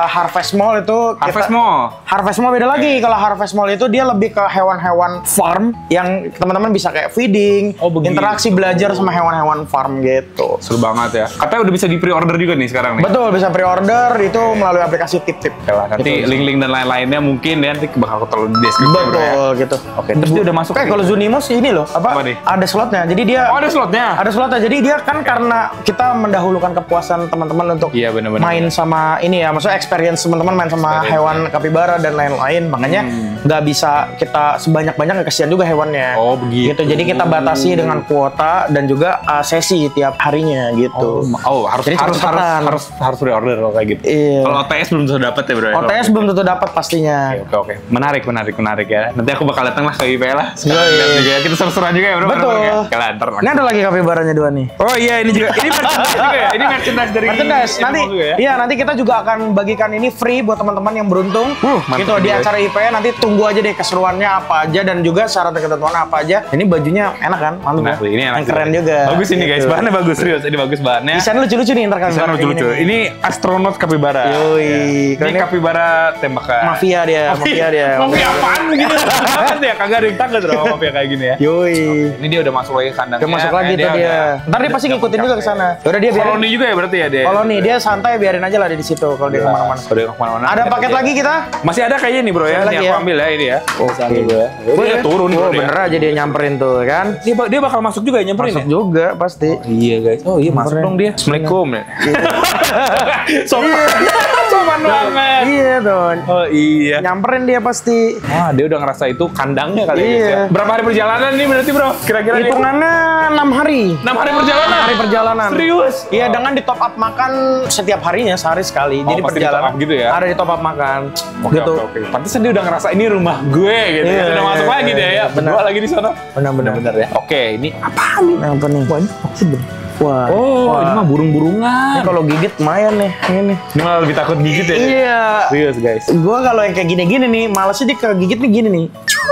Harvest Mall itu Harvest Mall. Harvest Mall beda lagi. Kalau Harvest Mall itu dia lebih ke hewan-hewan farm yang teman-teman bisa kayak feeding, Oh, begitu. interaksi belajar sama hewan-hewan farm gitu. Seru banget ya. Katanya udah bisa di pre-order juga nih sekarang nih. Betul, bisa pre-order itu melalui aplikasi Tip-Tip. Oke lah, nanti Gitu. link-link dan lain-lainnya mungkin ya nanti bakal taruh di deskripsi bro ya. Betul gitu. Oke, terus dia udah masuk Oke, nih. kalau Zunimals ini loh, Apa nih? ada slotnya. Jadi dia Oh, ada slotnya. Ada slotnya. Jadi dia kan karena kita mendahulukan kepuasan teman-teman untuk Iya, benar-benar. main sama ini ya, maksudnya experience teman-teman main sama hewan kapibara dan lain-lain. Makanya nggak bisa kita sebanyak-banyak, kesian juga hewannya. Oh, begitu. Jadi kita batasi dengan kuota dan juga sesi tiap harinya gitu. Harus Jadi cepet-cepetan. harus pre-order kalau kayak gitu. Iya. Kalau OTS belum tentu dapat ya bro. ya? OTS belum tentu dapat pastinya. Oke. Menarik ya. Nanti aku bakal datang lah ke IPL lah. Yoi. Lihat juga ya. Kita seru-seruan juga ya bro. Betul. bareng-bareng ya. Oke lah, ntar. Ini ada lagi kapibaranya dua nih. Oh iya, ini juga. Ini merchandise juga ya. Ini merchandise dari Merchandise. Nanti, Animal juga ya. iya nanti kita juga akan bagikan ini free buat teman-teman yang beruntung. Mantap Gitu di guys. acara IPN nanti tunggu aja deh keseruannya apa aja dan juga syarat dan ketentuan apa aja. Ini bajunya enak kan? Mantap Nah, ya? ini enak. Yang keren juga. Bagus ini guys. Gitu. Bahannya bagus serius. Ini bagus bahannya. Desain lucu-lucu nih ntar kan. Desain lucu-lucu. Ini astronot kapibara. Yoi. Yoi. Ini kapibara tembakan. Mafia dia. Mafia apaan gitu? Kan ya kagak ada yang takut dong mafia kayak gini ya. Yoi. Ini dia udah masuk lagi kandangnya. Udah masuk lagi tuh dia. Ntar dia pasti ngikutin juga ke sana. Udah dia biarin. Koloni juga ya berarti ya dia. Koloni dia santai, biarin aja lah dia di situ kalau dia kemana-mana. Kalau dia kemana-mana. Ada paket lagi kita? Masih ada kayaknya nih bro ya. Lagi Ini ya? aku ambil ya ini ya. Oke. Dia turun bro. Oh bener aja dia nyamperin tuh kan. Dia bakal masuk juga ya nyamperin Masuk ya? juga pasti. Iya guys. Oh iya masuk Nyamperin. dong dia. Assalamualaikum. Sopan banget. Iya dong. Oh iya. Nyamperin dia pasti. Wah dia udah ngerasa itu kandangnya kali ya guys Iya. ya. Berapa hari perjalanan nih berarti bro? Kira-kira nih? Hitungannya 6 hari. 6 hari perjalanan? 6 hari perjalanan. Serius? Iya, dengan di top up makan setiap harinya sehari sekali. Jadi pasti perjalanan di top up gitu ya? Ada di top up makan. Gitu. Oke. Pantesan dia udah ngerasa ini rumah gue gitu Iya, ya. Sudah iya, masuk iya, lagi iya. deh ya. Benar. Berdua lagi di sana. Benar-benar ya. Oke, ini apaan nih? Apa nih? Wah. Oh, Wah. ini mah burung-burungan. Ini kalau gigit lumayan nih. Ini. Ini malah lebih takut gigit ya. Iya. Serius guys. Gua kalau yang kayak gini-gini nih, malesnya dia kegigit nih gini nih.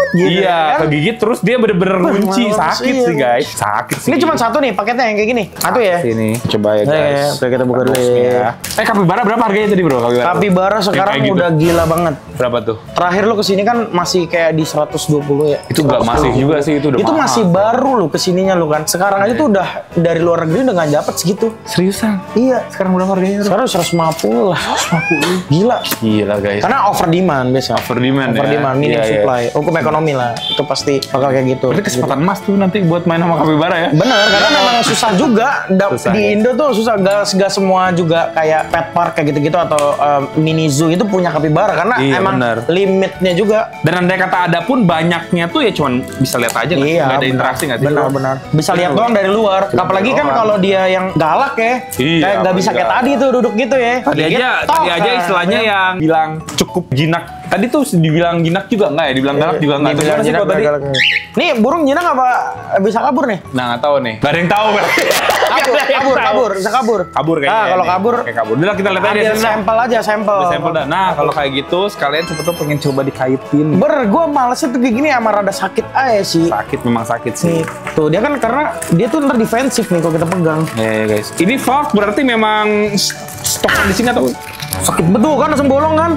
Gitu, Iya, kan? kegigit terus dia bener-bener ngunci. males, Sakit iya. sih guys. Sakit sih. Ini cuma satu nih paketnya yang kayak gini. Satu ya. Sini, coba ya Nih, guys. oke, kita buka dulu Boxnya. ya. Kapibara berapa harganya tadi bro? Kapibara sekarang Kayak gitu. udah gila banget. Berapa tuh? Terakhir lu kesini kan masih kayak di 120 ya. Itu nggak masih juga sih, itu udah Itu mahal. masih baru lu kesininya lu kan. Sekarang aja tuh udah dari luar negeri udah nggak dapet segitu. Seriusan? Iya. Sekarang berapa harganya? Sekarang 150 lah. 150. Gila. Gila guys. Karena over demand biasa. Over demand Over ya. demand, minim Iya, iya. supply. Hukum ekonomi lah. Itu pasti bakal kayak gitu. Berarti kesempatan emas tuh nanti buat main sama kapibara ya? Bener, karena memang susah juga. Susah, Di ya? Indo tuh susah. Gak semua juga kayak pet park kayak gitu-gitu atau mini zoo itu punya kapibara. Karena Iya, emang bener. limitnya juga. Dan andai kata ada pun banyaknya tuh ya cuman bisa lihat aja nggak sih? Iya, Nggak ada benar. interaksi nggak sih? Benar-benar. Bisa lihat doang dari luar. Apalagi kan doang. kalau dia yang galak ya, Iya, kayak nggak bisa kayak galak. tadi tuh duduk gitu ya. Tadi Gigit, aja tok, istilahnya kan. yang bilang cukup jinak. Tadi tuh dibilang jinak juga nggak ya? Dibilang galak juga nggak. Terus Dibilang gimana sih jinak, kalau tadi? galak. Nih burung jinak apa bisa kabur nih? Nah nggak tahu nih. Gak ada yang tahu berarti. Kabur, bisa kabur. Kabur kayaknya. Nah, kalau nih. kabur, Kayak kabur. Udah lah, kita lihat aja. ambil sini, dah. sampel aja, sampel. Ambil sampel dah. Nah kalau kayak gitu sekalian sebetulnya pengen coba dikaitin. Gue malesnya tuh kayak gini sama rada sakit aja sih. Sakit memang sakit sih. Nih, tuh dia kan karena dia tuh ntar defensif nih kalau kita pegang. Ya guys. Ini vlog berarti memang stokan di sini atau? Sakit betul kan langsung bolong kan?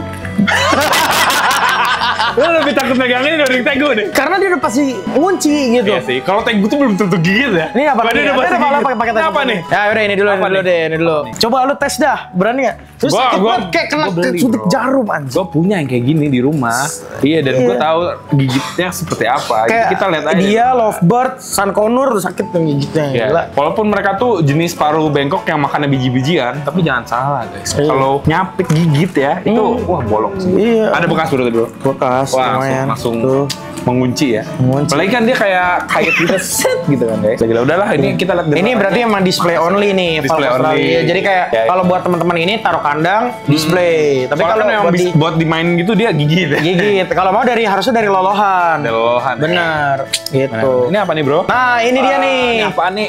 Lu lebih takut megangin dari tegu deh. Karena dia udah pasti ngunci gitu. Iya sih. Kalau tegu tuh belum tentu gigit ya. Ini apa nih? Udah pasti Ada gigit. pakai pakai tes. Apa nih? Ya udah ini dulu, Apa nih? ini dulu. Coba lu tes dah, berani ya? Terus Gua- sakit gua- banget kayak kena gua beli, suntik bro. jarum anjing. Gue punya yang kayak gini di rumah. Iya dan gue Iya. tahu gigitnya seperti apa. Kayak Kita lihat aja. dia lovebird, sun conure tuh sakit tuh gigitnya. Ya. Gila. Walaupun mereka tuh jenis paruh bengkok yang makannya biji-bijian, tapi jangan salah guys. Iya. Kalau nyapit gigit ya, itu wah bolong sih. Iya. Ada bekas bro tadi bro. Bekas Wah lumayan. langsung Tuh. mengunci ya. Mengunci. Apalagi kan dia kayak kait gitu set gitu kan guys. Gila udahlah ini kita lihat. Ini berarti emang display only nih, Display Valve only. Australia. Jadi kayak Ya, ya. kalau buat teman-teman ini taruh kandang, display. Tapi Soalnya kalau kan yang buat di buat dimainin gitu dia gigit ya. gigit, kalau mau harusnya dari lolohan. Ada lolohan. ya. Bener, gitu. Nah, ini apa nih bro? Nah, ini dia nih. Ini apaan nih?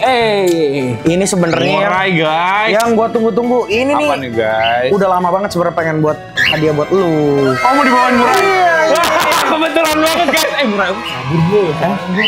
Ini sebenarnya Murai guys. yang gua tunggu-tunggu. Ini Apa nih nih guys? udah lama banget sebenarnya pengen buat hadiah buat lu. Oh mau dibawain murai? Iya, Wah kebetulan banget guys. Murai kabur bro.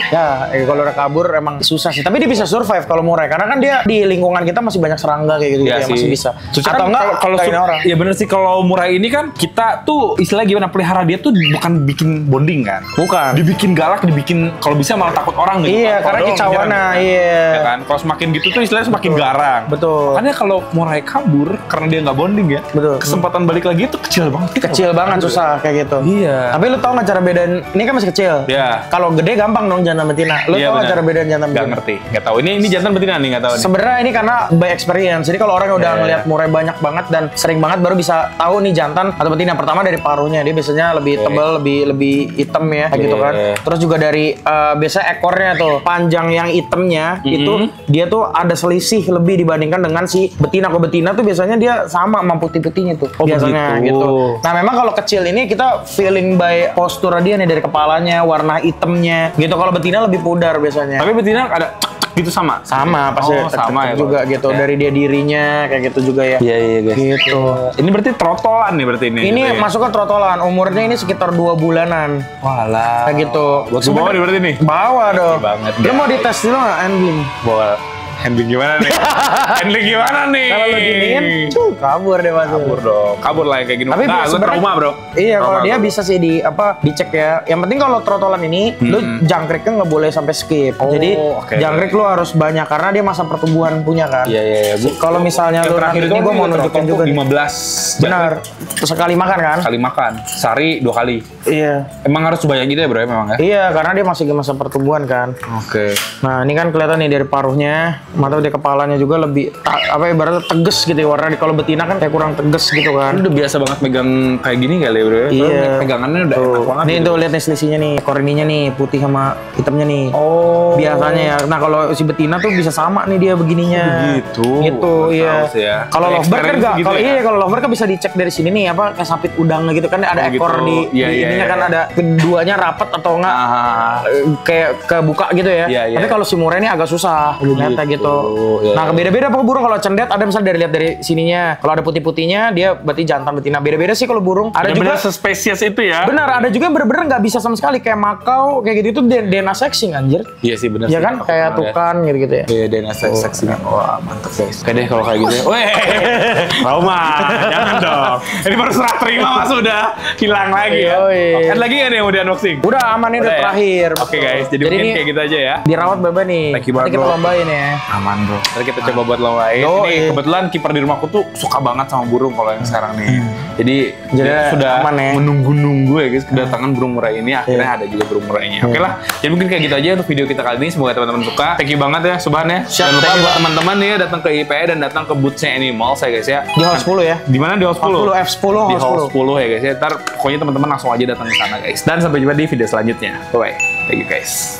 Ya, kalau udah kabur emang susah sih. Tapi dia bisa survive kalau murai karena kan dia di lingkungan kita masih banyak serangga kayak gitu, Iya ya sih. masih bisa. Soalnya Atau kan enggak kalau kain orang. ya bener sih kalau murai ini kan kita tuh istilahnya gimana pelihara dia tuh bukan bikin bonding kan. Bukan. Dibikin galak, dibikin kalau bisa malah takut orang gitu. Iya, Kalau karena doang kicauannya, nyerang, kan. iya. Ya kan, kalau semakin gitu tuh istilahnya semakin garang. Betul. Makanya kalau murai kabur karena dia nggak bonding ya. Betul. Kesempatan balik lagi itu kecil banget. Kecil banget susah kayak gitu. Iya. Tapi lu tau nggak cara bedain? Ini kan masih kecil. Iya. Kalau gede gampang dong jantan betina. Lu Iya, tau nggak benar. cara bedain jantan Nggak betina? ngerti, nggak tahu. Ini jantan betina nih nggak tahu nih. Sebenarnya ini karena by experience. Jadi kalau orang yang udah Iya, ngeliat iya. murai banyak banget dan sering banget baru bisa tahu nih jantan atau betina. Pertama dari paruhnya, dia biasanya lebih Oke. tebal, lebih hitam ya, kayak gitu kan. Iya. Terus juga dari biasanya ekornya tuh panjang yang hitamnya itu dia tuh ada selisih lebih dibandingkan dengan si betina. Kalau betina tuh biasanya dia sama sama putih-putihnya tuh Oh, biasanya begitu. gitu. Nah memang kalau kecil ini kita feeling by postur dia nih dari kepalanya, warna hitamnya gitu. Kalau betina lebih pudar biasanya. Tapi betina ada cek gitu sama. Sama pasti Oh, sama ya, juga Bang. gitu Ya. dari dia dirinya kayak gitu juga ya. Iya guys. Gitu. Ini berarti trotolan nih berarti ini. Ini gitu ya? masuk ke trotolan, umurnya ini sekitar 2 bulanan. Walah. Kayak gitu. Buat gue bawa nih berarti nih. Bawa dong. banget, Lu mau guys. dites dulu nggak handling? Bawa Handling gimana nih? Handling gimana nih? Kalau lo giniin, kabur deh Mas. Kabur dong. Kabur lah yang kayak gini. Tapi nah, lu sebenarnya- trauma, Bro. Iya, kalau Trauma, dia bro. bisa sih dicek ya. Yang penting kalau trotolan ini, lu jangkriknya nggak boleh sampai skip. Oh, Jadi oke. jangkrik lu harus banyak karena dia masa pertumbuhan punya kan. Iya. Kalau misalnya Yang lu terakhir nanti itu ini gue mau nunjukin juga nih. 15 Benar. Sekali makan kan? kali makan. Sehari 2 kali. Iya. Emang harus sebanyak gitu ya, Bro, memang ya? Iya, karena dia masih masa pertumbuhan kan. Oke. Nah, ini kan kelihatan nih dari paruhnya, mata di kepalanya juga lebih ibaratnya tegas gitu ya warna. Kalau betina kan kayak kurang tegas gitu kan. Lu udah biasa banget megang kayak gini kali ya, Bro? Iya. Pegangannya udah enak banget. Nih gitu. tuh lihat nih selisihnya nih, ekor ininya nih putih sama hitamnya nih. Oh. Biasanya ya. Nah kalau si betina tuh bisa sama nih dia begininya. Begitu. Gitu, Tahu iya. sih ya. Kalau Kayak lovebird kan eksperimen nggak. gitu Kalau ya? iya kalau lovebird kan bisa dicek dari sini nih apa kayak sapit udangnya gitu kan ada Oh, ekor gitu. di Iya, iya, ininya iya. kan ada keduanya rapat atau enggak kayak kebuka gitu ya. Iya, iya. Tapi kalau si murai ini agak susah ternyata gitu. Iya, Nah iya. beda-beda apa burung kalau cendet ada misalnya dari lihat dari sininya. Kalau ada putih-putihnya dia berarti jantan betina. Beda-beda sih kalau burung. Ada juga Bener-bener sespesies itu ya. benar ada juga yang bener-bener nggak bisa sama sekali kayak makau kayak gitu itu DNA sexing anjir. Iya sih bener Ya sih. kan Aku kayak pernah lihat. tukan gitu-gitu ya. Iya, DNA seksinya. Wah, mantep guys. Oke deh kalau kayak gitu. Weh, trauma. Jangan dong. Ini baru serah terima mas udah hilang lagi ya. Yoi. Oke, ada lagi nggak nih yang mau di unboxing? Udah aman nih udah Udah ya? terakhir. Oke Betul. guys, jadi mungkin ini kayak gitu aja ya. dirawat bebe nih. Thank you Nanti banget, kita bro. lombain ya. Aman bro. Ntar kita coba buat lombain. Yoi. Ini kebetulan kiper di rumahku tuh suka banget sama burung kalau yang sekarang nih. Jadi dia sudah aman ya. menunggu-nunggu ya guys kedatangan burung murai ini. Akhirnya ada juga burung murainya. Oke lah. Jadi mungkin kayak gitu aja untuk video kita kali ini. Semoga teman-teman suka. Thank you banget ya Subhan ya. Siap, Jangan lupa thank you, buat Pak. teman-teman nih ya datang ke IPE dan datang ke boothnya Animals ya guys ya. Di hall 10 ya. Di mana di hall 10? F10 Di hall hall 10. 10 ya guys ya. Ntar pokoknya teman-teman langsung aja datang ke sana guys. Dan sampai jumpa di video selanjutnya. Bye bye. Thank you guys.